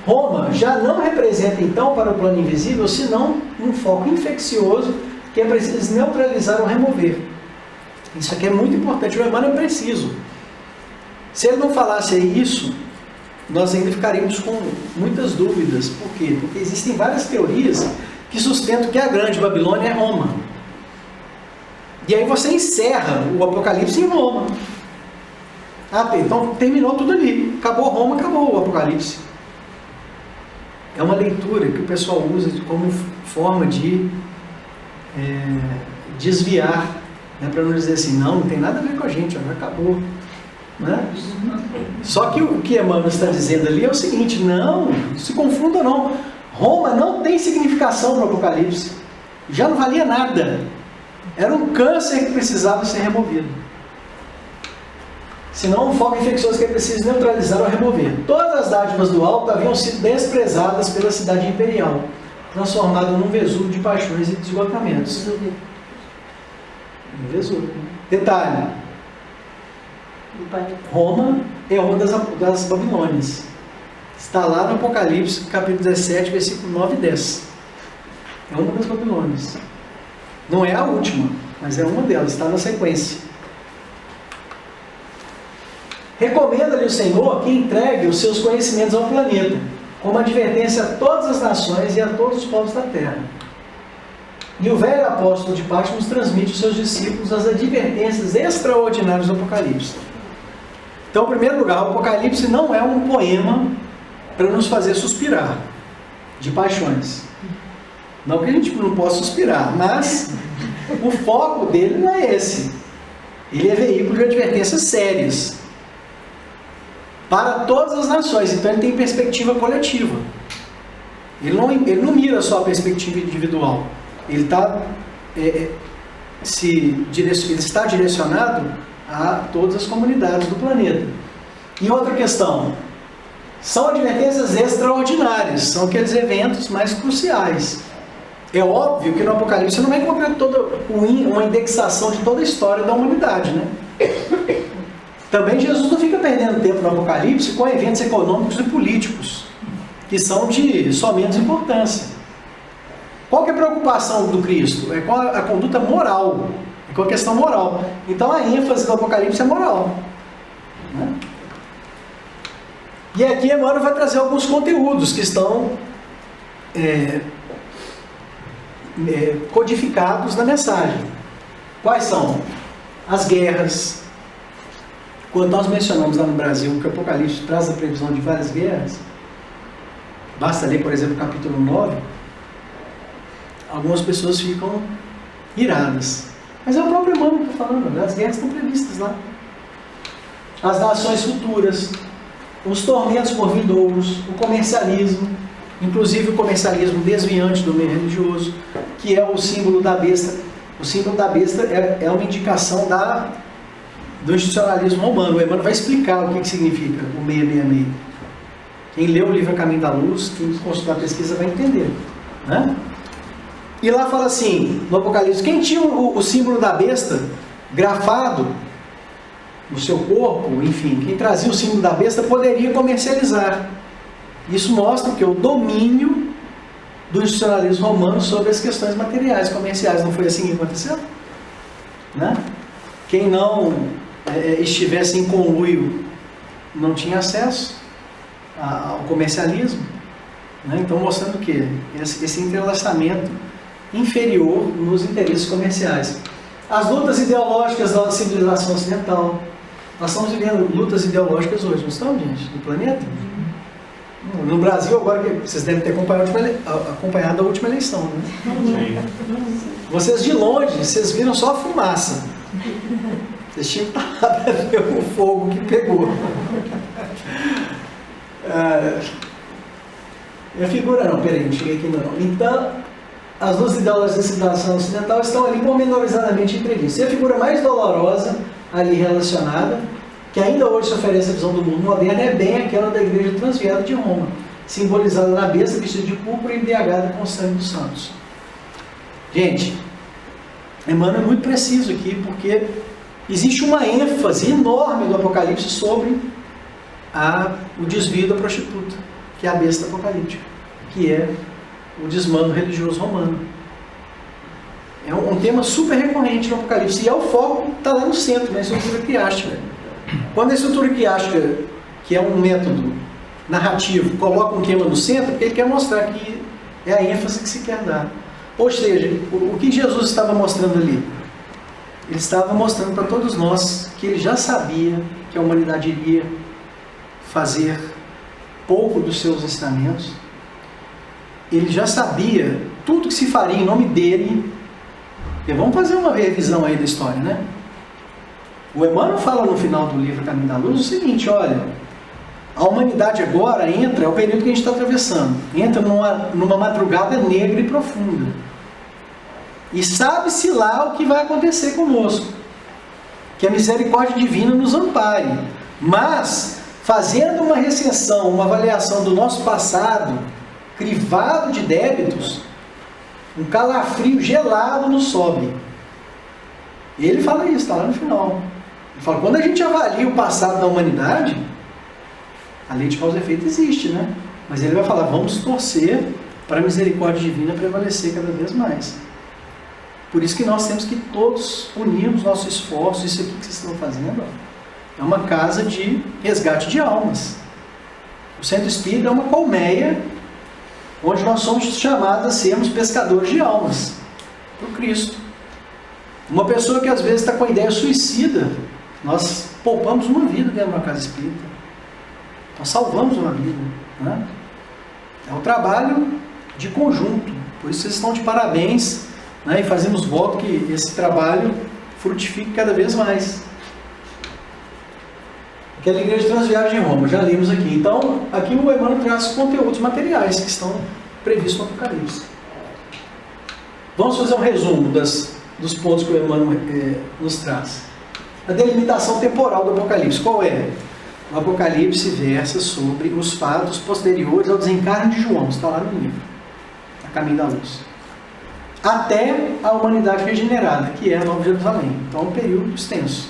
Roma já não representa, então, para o plano invisível, senão um foco infeccioso que é preciso neutralizar ou remover. Isso aqui é muito importante, o Emmanuel é preciso. Se ele não falasse isso, nós ainda ficaríamos com muitas dúvidas. Por quê? Porque existem várias teorias que sustentam que a grande Babilônia é Roma. E aí você encerra o Apocalipse em Roma. Então terminou tudo ali. Acabou Roma, acabou o Apocalipse. É uma leitura que o pessoal usa como forma de desviar, né, para não dizer assim, não tem nada a ver com a gente, já acabou. Né? Só que o que Emmanuel está dizendo ali é o seguinte, não se confunda não, Roma não tem significação para o Apocalipse, já não valia nada, era um câncer que precisava ser removido, senão um foco infeccioso que é preciso neutralizar ou remover. Todas as dádivas do alto haviam sido desprezadas pela cidade imperial, transformada num Vesúvio de paixões e de esgotamentos. Vesúvio. Detalhe, Roma é uma das Babilônias. Está lá no Apocalipse, capítulo 17, versículo 9 e 10. É uma das Babilônias. Não é a última, mas é uma delas, está na sequência. Recomenda-lhe o Senhor que entregue os seus conhecimentos ao planeta, como advertência a todas as nações e a todos os povos da terra. E o velho apóstolo de Patmos transmite aos seus discípulos as advertências extraordinárias do Apocalipse. Então, em primeiro lugar, o Apocalipse não é um poema para nos fazer suspirar de paixões. Não que a gente não possa suspirar, mas o foco dele não é esse. Ele é veículo de advertências sérias para todas as nações. Então, ele tem perspectiva coletiva. Ele não mira só a perspectiva individual. Ele está direcionado a todas as comunidades do planeta. E outra questão, são advertências extraordinárias, são aqueles eventos mais cruciais. É óbvio que no Apocalipse você não vai encontrar uma indexação de toda a história da humanidade, né? Também Jesus não fica perdendo tempo no Apocalipse com eventos econômicos e políticos, que são de só menos importância. Qual que é a preocupação do Cristo? É com a conduta moral, é com a questão moral. Então a ênfase do Apocalipse é moral, né? E aqui Emmanuel vai trazer alguns conteúdos que estão codificados na mensagem. Quais são? As guerras. Quando nós mencionamos lá no Brasil que o Apocalipse traz a previsão de várias guerras, basta ler, por exemplo, o capítulo 9, algumas pessoas ficam iradas. Mas é o próprio Emmanuel que está falando, as guerras estão previstas lá. As nações futuras, os tormentos por vindouros, o comercialismo, inclusive o comercialismo desviante do meio religioso, que é o símbolo da besta. O símbolo da besta é uma indicação do institucionalismo romano. O Emmanuel vai explicar o que significa o 666. Quem lê o livro Caminho da Luz, quem consultar a pesquisa vai entender, né? E lá fala assim, no Apocalipse, quem tinha o símbolo da besta grafado no seu corpo, enfim, quem trazia o símbolo da besta poderia comercializar. Isso mostra que o domínio do institucionalismo romano sobre as questões materiais, comerciais. Não foi assim que aconteceu? Né? Quem não estivesse em conluio não tinha acesso ao comercialismo, né? Então mostrando o quê? Esse entrelaçamento inferior nos interesses comerciais. As lutas ideológicas da civilização ocidental. Nós estamos vivendo lutas ideológicas hoje, não estamos, gente? No planeta? No Brasil, agora que vocês devem ter acompanhado a última eleição, né? Vocês de longe, vocês viram só a fumaça. Vocês tinham que estar lá para ver o fogo que pegou. A figura não, peraí, não cheguei aqui não. Então, as duas idólatras da civilização ocidental estão ali pormenorizadamente imprevistas. E a figura mais dolorosa ali relacionada, que ainda hoje se oferece a visão do mundo moderno, é bem aquela da igreja transviada de Roma, simbolizada na besta vestida de púrpura e embriagada com o sangue dos santos. Gente, Emmanuel é muito preciso aqui, porque existe uma ênfase enorme do Apocalipse sobre o desvio da prostituta, que é a besta apocalíptica, que é o desmando religioso romano. É um tema super recorrente no Apocalipse, e o foco está lá no centro, na estrutura quiástica. Quando a estrutura quiástica, que é um método narrativo, coloca um tema no centro, porque ele quer mostrar que é a ênfase que se quer dar. Ou seja, o que Jesus estava mostrando ali? Ele estava mostrando para todos nós que ele já sabia que a humanidade iria fazer pouco dos seus ensinamentos. Ele já sabia tudo que se faria em nome dele. E vamos fazer uma revisão aí da história, né? O Emmanuel fala no final do livro Caminho da Luz o seguinte: olha, a humanidade agora entra, é o período que a gente está atravessando, entra numa madrugada negra e profunda. E sabe-se lá o que vai acontecer conosco. Que a misericórdia divina nos ampare. Mas, fazendo uma recensão, uma avaliação do nosso passado, crivado de débitos, um calafrio gelado nos sobe. E ele fala isso, está lá no final. Ele fala, quando a gente avalia o passado da humanidade, a lei de causa e efeito existe, né? Mas ele vai falar, vamos torcer para a misericórdia divina prevalecer cada vez mais. Por isso que nós temos que todos unirmos nosso esforço. Isso aqui que vocês estão fazendo, ó, é uma casa de resgate de almas. O Centro Espírita é uma colmeia onde nós somos chamados a sermos pescadores de almas para o Cristo. Uma pessoa que às vezes está com a ideia suicida, nós poupamos uma vida dentro de uma casa espírita. Nós salvamos uma vida, né? É um trabalho de conjunto. Por isso vocês estão de parabéns, né? E fazemos voto que esse trabalho frutifique cada vez mais. Aquela igreja transviada de Roma, já lemos aqui. Então, aqui o Emmanuel traz conteúdos materiais que estão previstos no Apocalipse. Vamos fazer um resumo dos pontos que o Emmanuel nos traz. A delimitação temporal do Apocalipse, qual é? O Apocalipse versa sobre os fatos posteriores ao desencarne de João, está lá no livro, A Caminho da Luz, até a humanidade regenerada, que é a Nova Jerusalém. Então é um período extenso.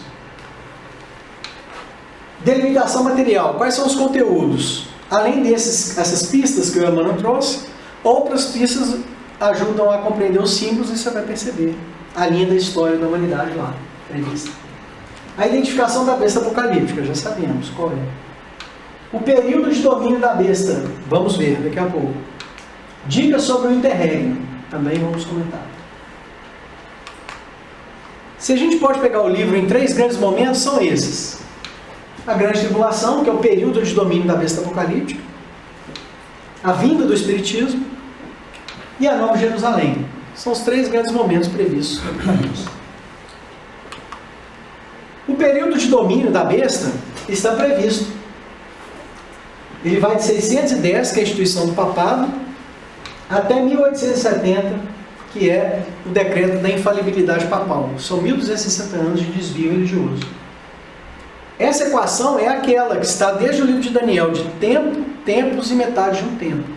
Delimitação material, quais são os conteúdos? Além essas pistas que o Emmanuel trouxe, outras pistas ajudam a compreender os símbolos, e você vai perceber a linha da história da humanidade lá prevista. A identificação da besta apocalíptica, já sabemos qual é. O período de domínio da besta, vamos ver daqui a pouco. Dicas sobre o interregno, também vamos comentar. Se a gente pode pegar o livro em 3 grandes momentos, são esses. A grande tribulação, que é o período de domínio da besta apocalíptica. A vinda do Espiritismo. E a Nova Jerusalém. São os 3 grandes momentos previstos no Apocalipse. O período de domínio da besta está previsto. Ele vai de 610, que é a instituição do papado, até 1870, que é o decreto da infalibilidade papal. São 1260 anos de desvio religioso. Essa equação é aquela que está desde o livro de Daniel, de tempo, tempos e metade de um tempo.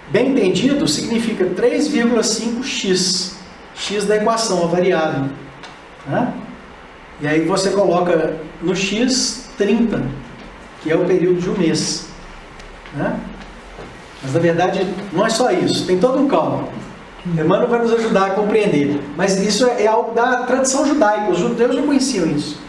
Bem entendido, significa 3,5x. X da equação, a variável. Né? E aí você coloca no x 30, que é o período de um mês. Né? Mas na verdade não é só isso, tem todo um cálculo. Emmanuel vai nos ajudar a compreender. Mas isso é algo da tradição judaica, os judeus já conheciam isso.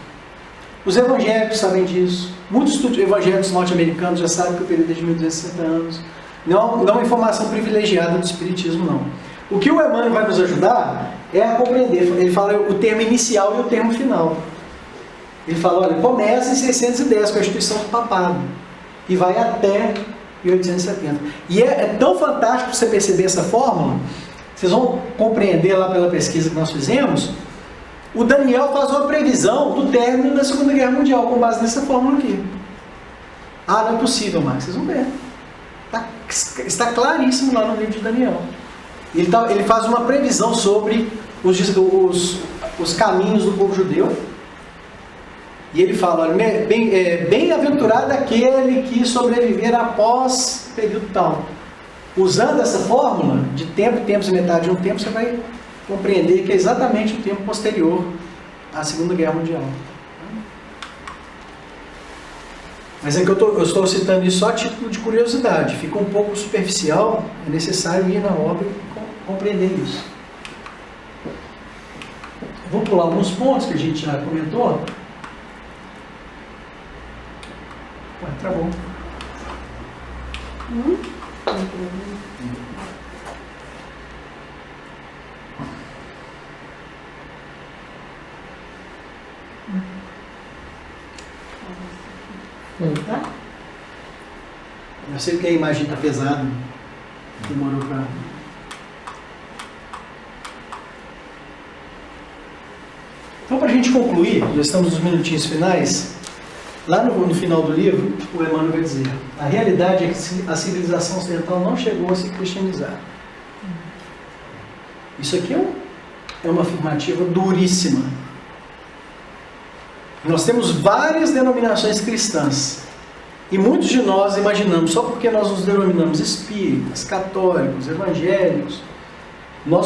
Os evangélicos sabem disso. Muitos evangélicos norte-americanos já sabem que o período é de 1260 anos. Não é uma informação privilegiada do Espiritismo, não. O que o Emmanuel vai nos ajudar é a compreender. Ele fala o termo inicial e o termo final. Ele fala, olha, começa em 610 com a instituição do papado e vai até 1870. E é tão fantástico você perceber essa fórmula, vocês vão compreender lá pela pesquisa que nós fizemos, O Daniel faz uma previsão do término da Segunda Guerra Mundial com base nessa fórmula aqui. Ah, não é possível, Marcos, vocês vão ver. Está claríssimo lá no livro de Daniel. Ele faz uma previsão sobre os caminhos do povo judeu. E ele fala, olha, bem-aventurado aquele que sobreviver após período tal. Usando essa fórmula de tempo, tempos e metade de um tempo, você vai compreender que é exatamente o tempo posterior à Segunda Guerra Mundial. Mas é que eu estou citando isso só a título de curiosidade. Fica um pouco superficial, é necessário ir na obra e compreender isso. Vamos pular alguns pontos que a gente já comentou. Ué, travou. Tá? Eu sei que a imagem está pesada. Demorou para... Então, para a gente concluir, já estamos nos minutinhos finais. Lá no final do livro, o Emmanuel vai dizer: a realidade é que a civilização ocidental não chegou a se cristianizar. Isso aqui é uma afirmativa duríssima. Nós temos várias denominações cristãs. E muitos de nós imaginamos, só porque nós nos denominamos espíritas, católicos, evangélicos, nós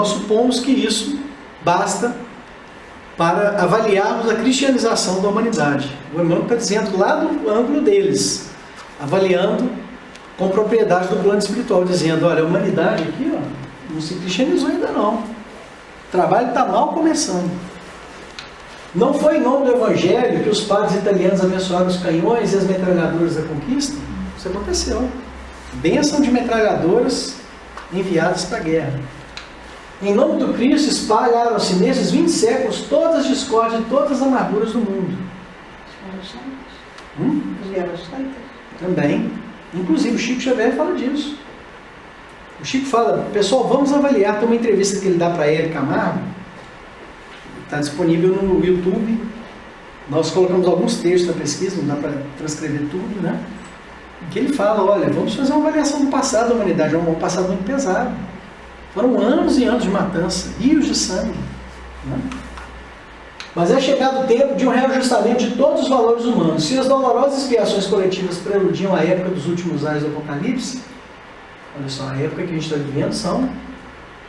supomos que isso basta para avaliarmos a cristianização da humanidade. O Emmanuel está dizendo lá do ângulo deles, avaliando com propriedade do plano espiritual, dizendo, olha, a humanidade aqui não se cristianizou ainda não. O trabalho está mal começando. Não foi em nome do Evangelho que os padres italianos abençoaram os canhões e as metralhadoras da conquista? Isso aconteceu. Bênção de metralhadoras enviadas para a guerra. Em nome do Cristo espalharam-se nesses 20 séculos todas as discórdias e todas as amarguras do mundo. Também. Inclusive o Chico Xavier fala disso. O Chico fala, pessoal, vamos avaliar. Tem uma entrevista que ele dá para Hélio Camargo. Está disponível no YouTube. Nós colocamos alguns textos da pesquisa, não dá para transcrever tudo, né? Em que ele fala, olha, vamos fazer uma avaliação do passado da humanidade. É um passado muito pesado. Foram anos e anos de matança, rios de sangue. Né? Mas é chegado o tempo de um reajustamento de todos os valores humanos. Se as dolorosas expiações coletivas preludiam a época dos últimos anos do Apocalipse, olha só, a época que a gente está vivendo são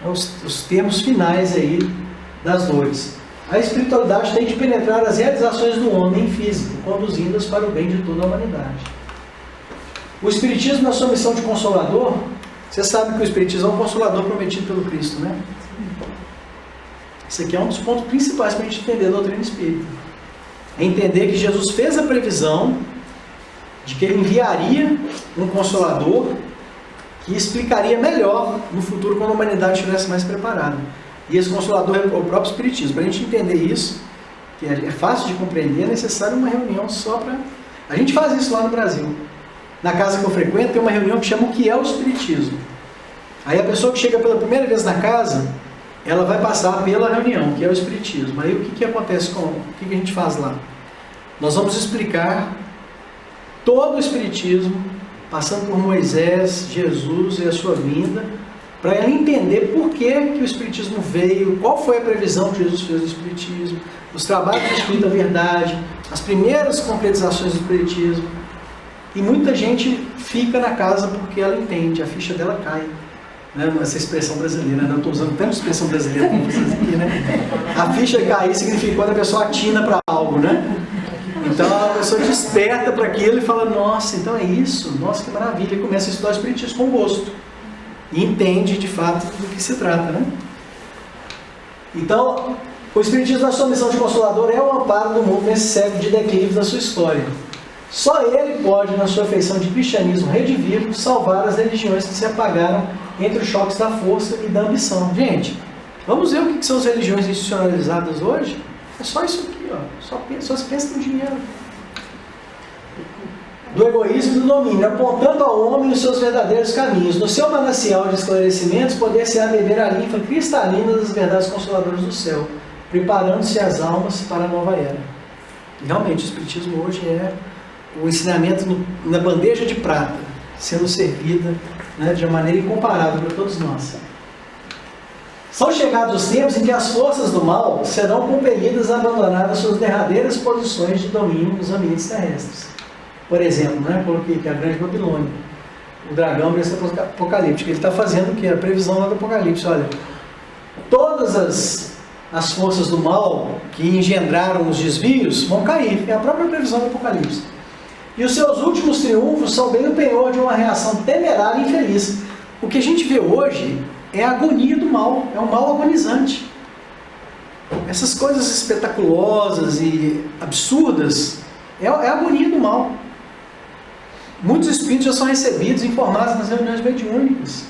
os termos finais aí das dores. A espiritualidade tem de penetrar as realizações do homem físico, conduzindo-as para o bem de toda a humanidade. O Espiritismo, na sua missão de consolador, você sabe que o Espiritismo é um consolador prometido pelo Cristo, né? Isso aqui é um dos pontos principais para a gente entender a doutrina espírita. É entender que Jesus fez a previsão de que ele enviaria um consolador que explicaria melhor no futuro quando a humanidade estivesse mais preparada. E esse consolador é o próprio Espiritismo. Para a gente entender isso, que é fácil de compreender, é necessário uma reunião só para... A gente faz isso lá no Brasil. Na casa que eu frequento tem uma reunião que chama o que é o Espiritismo. Aí a pessoa que chega pela primeira vez na casa, ela vai passar pela reunião, que é o Espiritismo. Aí o que acontece o que a gente faz lá? Nós vamos explicar todo o Espiritismo, passando por Moisés, Jesus e a sua vinda, para ela entender por que o Espiritismo veio, qual foi a previsão que Jesus fez do Espiritismo, os trabalhos do Espírito da Verdade, as primeiras concretizações do Espiritismo. E muita gente fica na casa porque ela entende, a ficha dela cai. Né? Essa expressão brasileira, né? Eu estou usando tanto expressão brasileira como vocês aqui, né? A ficha cair significa quando a pessoa atina para algo, né? Então a pessoa desperta para aquilo e fala, nossa, então é isso, nossa, que maravilha, e começa a estudar o Espiritismo com gosto. E entende de fato do que se trata, né? Então, o Espiritismo, na sua missão de consolador, é o amparo do mundo nesse século de declive da sua história. Só ele pode, na sua feição de cristianismo redivivo, salvar as religiões que se apagaram entre os choques da força e da ambição. Gente, vamos ver o que são as religiões institucionalizadas hoje? É só isso aqui, ó. Só se pensa no dinheiro. Do egoísmo e do domínio, apontando ao homem os seus verdadeiros caminhos. No seu manancial de esclarecimentos, poder-se-á beber a linfa cristalina das verdades consoladoras do céu. preparando-se as almas para a nova era. E realmente, o Espiritismo hoje é o ensinamento na bandeja de prata, sendo servida, né, de uma maneira incomparável para todos nós. São chegados os tempos em que as forças do mal serão compelidas a abandonar as suas derradeiras posições de domínio nos ambientes terrestres. Por exemplo, né, coloquei aqui a Grande Babilônia, o dragão desse apocalíptico. Ele está fazendo o que? A previsão lá do Apocalipse. Olha, todas as forças do mal que engendraram os desvios vão cair. É a própria previsão do Apocalipse. E os seus últimos triunfos são bem o penhor de uma reação temerária e infeliz. O que a gente vê hoje é a agonia do mal, é o mal agonizante. Essas coisas espetaculosas e absurdas é a agonia do mal. Muitos espíritos já são recebidos, informados nas reuniões mediúnicas,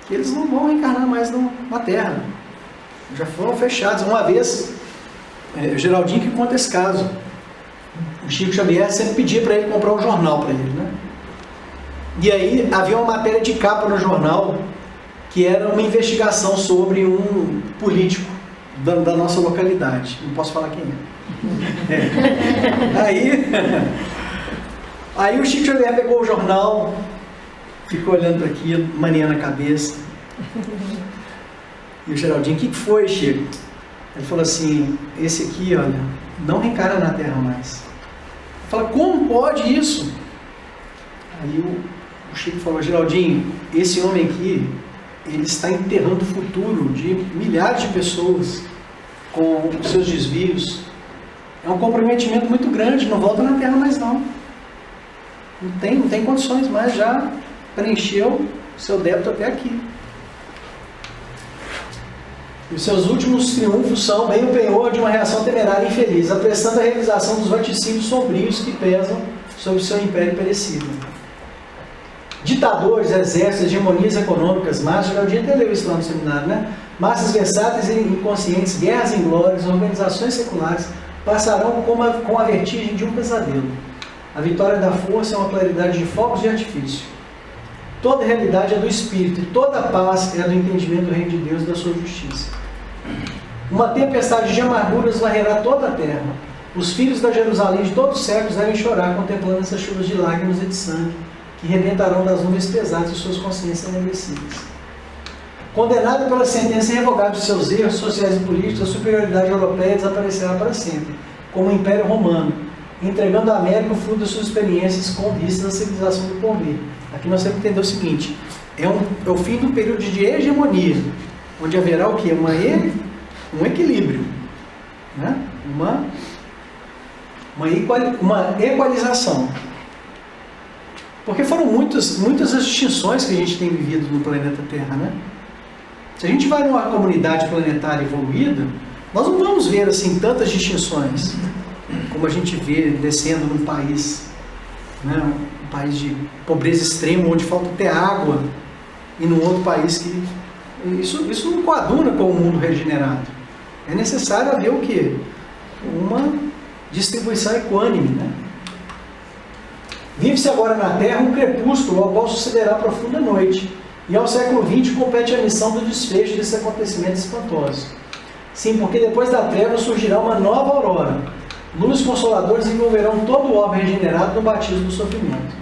que eles não vão reencarnar mais na Terra. Já foram fechados. Uma vez, o Geraldinho que conta esse caso. O Chico Xavier sempre pedia para ele comprar um jornal para ele, né? E aí havia uma matéria de capa no jornal que era uma investigação sobre um político da nossa localidade. Não posso falar quem é. Aí o Chico Xavier pegou o jornal, ficou olhando para aquilo, mania na cabeça. E o Geraldinho, o que foi, Chico? Ele falou assim, esse aqui, olha, não reencarna na Terra mais. Fala, como pode isso? Aí o Chico falou, Geraldinho, esse homem aqui, ele está enterrando o futuro de milhares de pessoas com os seus desvios. É um comprometimento muito grande, não volta na Terra mais não. Não tem condições mais, já preencheu o seu débito até aqui. E os seus últimos triunfos são bem o penhor de uma reação temerária e infeliz, apressando a realização dos vaticínios sombrios que pesam sobre o seu império perecível. Ditadores, exércitos, hegemonias econômicas, massas, já o dia até leu isso lá no seminário, né? Massas versáteis e inconscientes, guerras inglórias, organizações seculares, passarão com a vertigem de um pesadelo. A vitória da força é uma claridade de fogos de artifício. Toda realidade é do Espírito, e toda paz é do entendimento do Reino de Deus e da sua justiça. Uma tempestade de amarguras varrerá toda a terra. Os filhos da Jerusalém de todos os séculos devem chorar contemplando essas chuvas de lágrimas e de sangue, que rebentarão das nuvens pesadas de suas consciências enegrecidas. Condenado pela sentença irrevogável de seus erros sociais e políticos, a superioridade europeia desaparecerá para sempre, como o Império Romano, entregando à América o fruto das suas experiências com vistas à civilização do porvir. Aqui nós temos que entender o seguinte, é o fim do período de hegemonia, onde haverá o quê? Um equilíbrio, né? uma equalização. Porque foram muitas as distinções que a gente tem vivido no planeta Terra, né? Se a gente vai numa comunidade planetária evoluída, nós não vamos ver assim tantas distinções como a gente vê descendo num país, né? Um país de pobreza extrema, onde falta até água, e num outro país que... Isso não coaduna com o mundo regenerado. É necessário haver o quê? Uma distribuição equânime, né? Vive-se agora na Terra um crepúsculo ao qual sucederá a profunda noite, e ao século XX compete a missão do desfecho desse acontecimento espantoso. Sim, porque depois da treva surgirá uma nova aurora. Luz consoladores envolverão todo o orbe regenerado no batismo do sofrimento.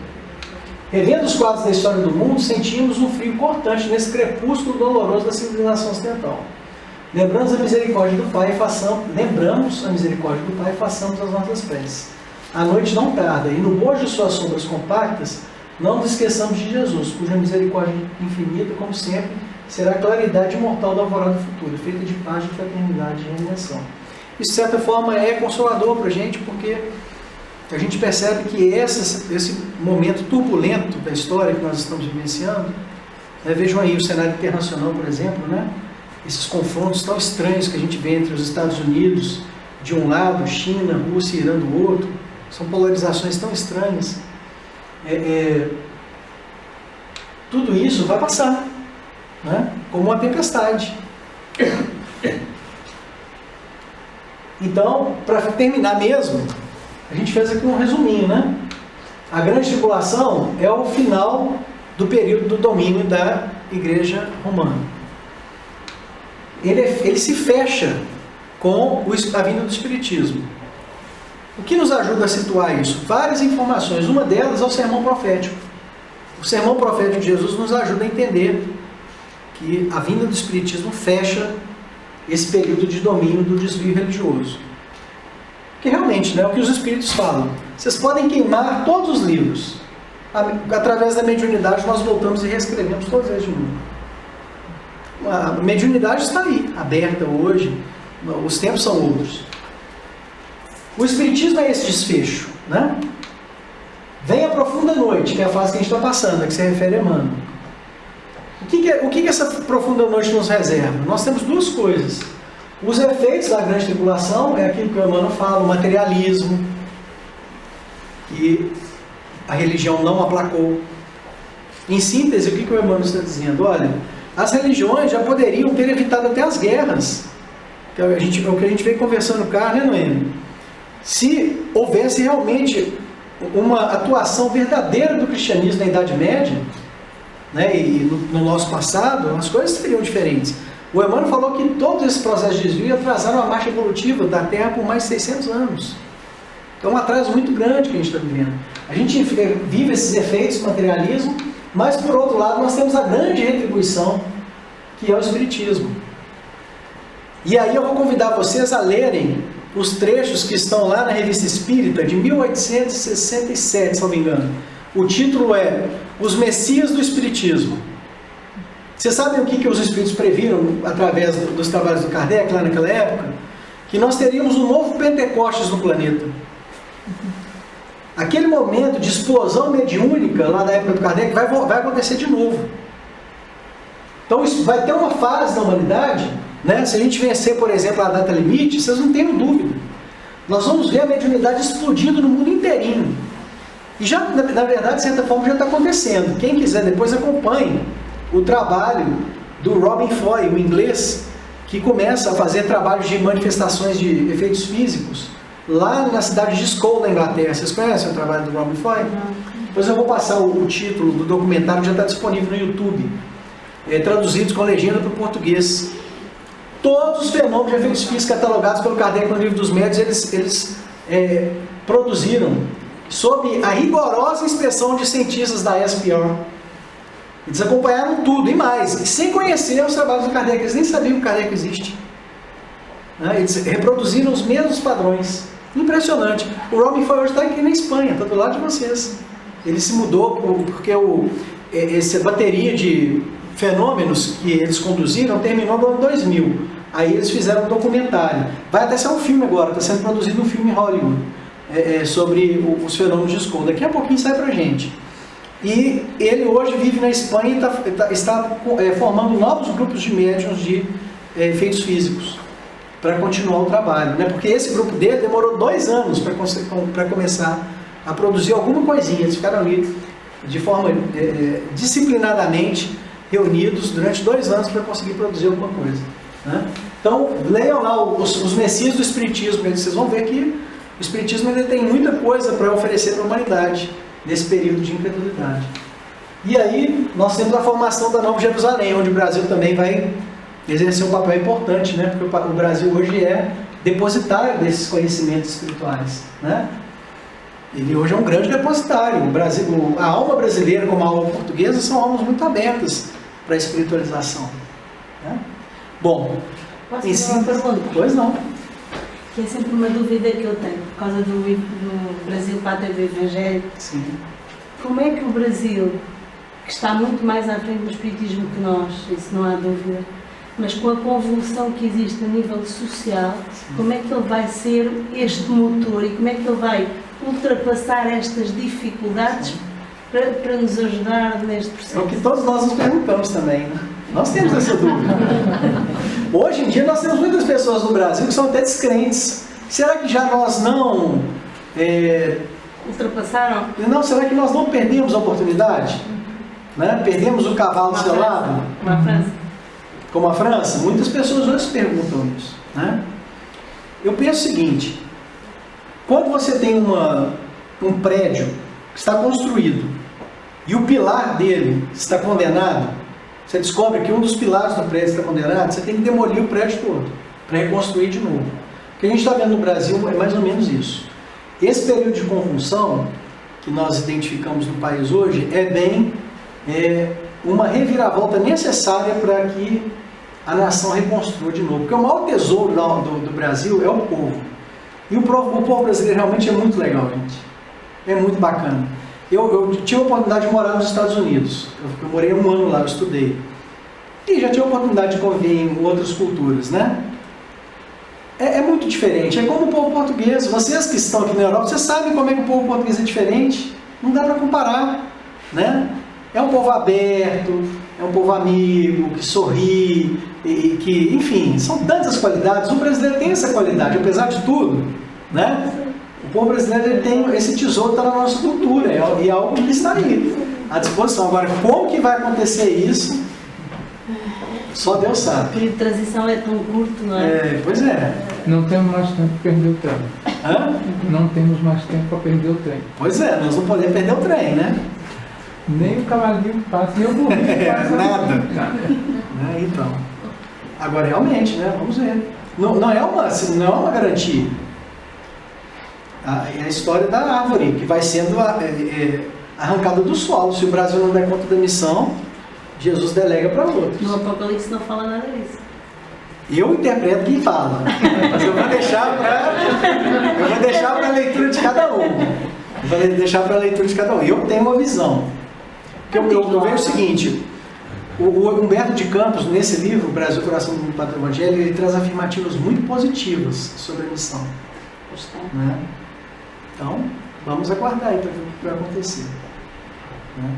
Revendo os quadros da história do mundo, sentimos um frio cortante nesse crepúsculo doloroso da civilização ocidental. Lembramos a misericórdia do Pai e façamos as nossas preces. A noite não tarda, e no bojo de suas sombras compactas, não nos esqueçamos de Jesus, cuja misericórdia infinita, como sempre, será a claridade imortal da alvorada futura, feita de paz, de fraternidade e redenção. Isso, de certa forma, é consolador para a gente, porque a gente percebe que esse momento turbulento da história que nós estamos vivenciando, né, vejam aí o cenário internacional, por exemplo, né, esses confrontos tão estranhos que a gente vê entre os Estados Unidos, de um lado, China, Rússia e Irã do outro, são polarizações tão estranhas. Tudo isso vai passar, né, como uma tempestade. Então, para terminar mesmo, a gente fez aqui um resuminho, né? A grande tribulação é o final do período do domínio da Igreja Romana. Ele se fecha com a vinda do Espiritismo. O que nos ajuda a situar isso? Várias informações. Uma delas é o sermão profético. O sermão profético de Jesus nos ajuda a entender que a vinda do Espiritismo fecha esse período de domínio do desvio religioso. Que realmente, né, o que os Espíritos falam. Vocês podem queimar todos os livros. Através da mediunidade nós voltamos e reescrevemos todos eles de novo. A mediunidade está aí, aberta hoje. Os tempos são outros. O Espiritismo é esse desfecho, né? Vem a profunda noite, que é a fase que a gente está passando, a que se refere a Emmanuel. O que essa profunda noite nos reserva? Nós temos duas coisas. Os efeitos da grande tribulação é aquilo que o Emmanuel fala, o materialismo, que a religião não aplacou. Em síntese, o que o Emmanuel está dizendo? Olha, as religiões já poderiam ter evitado até as guerras. Que é o que a gente veio conversando cá, né, Noemi? Se houvesse realmente uma atuação verdadeira do cristianismo na Idade Média, né, e no nosso passado, as coisas seriam diferentes. O Emmanuel falou que todos esses processos de desvio atrasaram a marcha evolutiva da Terra por mais de 600 anos. Então é um atraso muito grande que a gente está vivendo. A gente vive esses efeitos do materialismo, mas por outro lado nós temos a grande retribuição, que é o Espiritismo. E aí eu vou convidar vocês a lerem os trechos que estão lá na Revista Espírita de 1867, se não me engano. O título é Os Messias do Espiritismo. Vocês sabem o que os Espíritos previram através dos trabalhos do Kardec lá naquela época? Que nós teríamos um novo Pentecostes no planeta. Aquele momento de explosão mediúnica lá na época do Kardec vai acontecer de novo. Então isso vai ter uma fase da humanidade, né? Se a gente vencer, por exemplo, a data limite, vocês não tenham dúvida. Nós vamos ver a mediunidade explodindo no mundo inteirinho. E já, na verdade, de certa forma, já está acontecendo. Quem quiser depois acompanhe o trabalho do Robin Foy, o inglês, que começa a fazer trabalhos de manifestações de efeitos físicos lá na cidade de Skull, na Inglaterra. Vocês conhecem o trabalho do Robin Foy? Depois eu vou passar o título do documentário, que já está disponível no YouTube, traduzidos com legenda para o português. Todos os fenômenos de efeitos físicos catalogados pelo Kardec no Livro dos Médiuns, eles produziram sob a rigorosa inspeção de cientistas da SPR. Eles acompanharam tudo e mais, sem conhecer os trabalhos do Kardec. Eles nem sabiam que o Kardec existe. Eles reproduziram os mesmos padrões. Impressionante. O Robin Foy hoje está aqui na Espanha, está do lado de vocês. Ele se mudou porque essa bateria de fenômenos que eles conduziram terminou no ano 2000. Aí eles fizeram um documentário. Vai até ser um filme agora, está sendo produzido um filme em Hollywood sobre os fenômenos de Skull. Daqui a pouquinho sai pra gente. E ele hoje vive na Espanha e está formando novos grupos de médiuns de efeitos físicos para continuar o trabalho, né? Porque esse grupo dele demorou 2 anos para começar a produzir alguma coisinha. Eles ficaram ali de forma disciplinadamente reunidos durante 2 anos para conseguir produzir alguma coisa, né? Então leiam lá os Messias do Espiritismo. Vocês vão ver que o Espiritismo ainda tem muita coisa para oferecer para a humanidade nesse período de incredulidade. E aí nós temos a formação da Nova Jerusalém, onde o Brasil também vai exercer um papel importante, né? Porque o Brasil hoje é depositário desses conhecimentos espirituais, né? Ele hoje é um grande depositário. O Brasil, a alma brasileira como a alma portuguesa são almas muito abertas para a espiritualização, né? Bom, posso fazer uma pergunta? Pois não. Que é sempre uma dúvida que eu tenho, por causa do Brasil Pátria do Evangelho. Sim. Como é que o Brasil, que está muito mais à frente do Espiritismo que nós, isso não há dúvida, mas com a convulsão que existe a nível social, sim, como é que ele vai ser este motor e como é que ele vai ultrapassar estas dificuldades para nos ajudar neste processo? É o que todos nós nos perguntamos também, né? Nós temos essa dúvida. Hoje em dia nós temos muitas pessoas no Brasil que são até descrentes. Será que já nós não... ultrapassaram? Não, será que nós não perdemos a oportunidade? Né? Perdemos o cavalo selado? Como a França. Como a França? Muitas pessoas hoje se perguntam isso, né? Eu penso o seguinte: quando você tem um prédio que está construído e o pilar dele está condenado, você descobre que um dos pilares do prédio está condenado, você tem que demolir o prédio todo para reconstruir de novo. O que a gente está vendo no Brasil é mais ou menos isso. Esse período de convulsão que nós identificamos no país hoje é bem uma reviravolta necessária para que a nação reconstrua de novo. Porque o maior tesouro do Brasil é o povo. E o povo brasileiro realmente é muito legal, gente. É muito bacana. Eu tive a oportunidade de morar nos Estados Unidos. Eu morei 1 ano lá, eu estudei. E já tive a oportunidade de conviver em outras culturas, né? É muito diferente. É como o povo português. Vocês que estão aqui na Europa, vocês sabem como é que o povo português é diferente. Não dá para comparar, né? É um povo aberto, é um povo amigo, que sorri, e que, enfim, são tantas qualidades. O brasileiro tem essa qualidade, apesar de tudo, né? O povo brasileiro ele tem esse tesouro, está na nossa cultura, e é algo que está aí, à disposição. Agora, como que vai acontecer isso? Só Deus sabe. O período de transição é tão curto, não é? Pois é. Não temos mais tempo para perder o trem. Hã? Não temos mais tempo para perder o trem. Pois é, nós não podemos perder o trem, né? Nem o cavalinho passa, nem o burro passa. Nada. Nada. Então. Agora, realmente, né? Vamos ver. Não é uma garantia. É a história da árvore, que vai sendo arrancada do solo. Se o Brasil não der conta da missão, Jesus delega para outros. No Apocalipse não fala nada disso. Eu interpreto quem fala, mas eu vou deixar para a leitura de cada um. Eu tenho uma visão. Porque eu vejo o seguinte, o Humberto de Campos, nesse livro, Brasil, Coração do Mundo, Pátria do Evangelho, ele traz afirmativas muito positivas sobre a missão. Né? Então, vamos aguardar aí para ver o que vai acontecer. Né?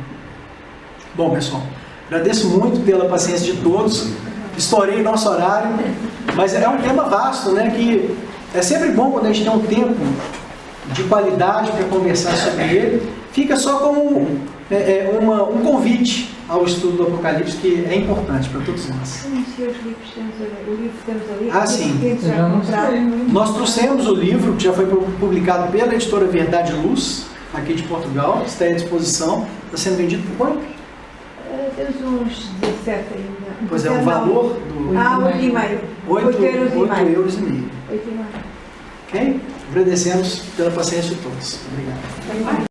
Bom, pessoal, agradeço muito pela paciência de todos. Estourei nosso horário, mas é um tema vasto, né? Que é sempre bom quando a gente tem um tempo de qualidade para conversar sobre ele. Fica só como um convite ao estudo do Apocalipse, que é importante para todos nós. O livro que temos ali, Ah, sim. já compraram. Nós trouxemos o livro, que já foi publicado pela editora Verdade e Luz, aqui de Portugal, está à disposição. Está sendo vendido por quanto? Temos uns 17 ainda. Pois é, o valor do... 8,5. 8,5 euros. 8,5. Ok? Agradecemos pela paciência de todos. Obrigado.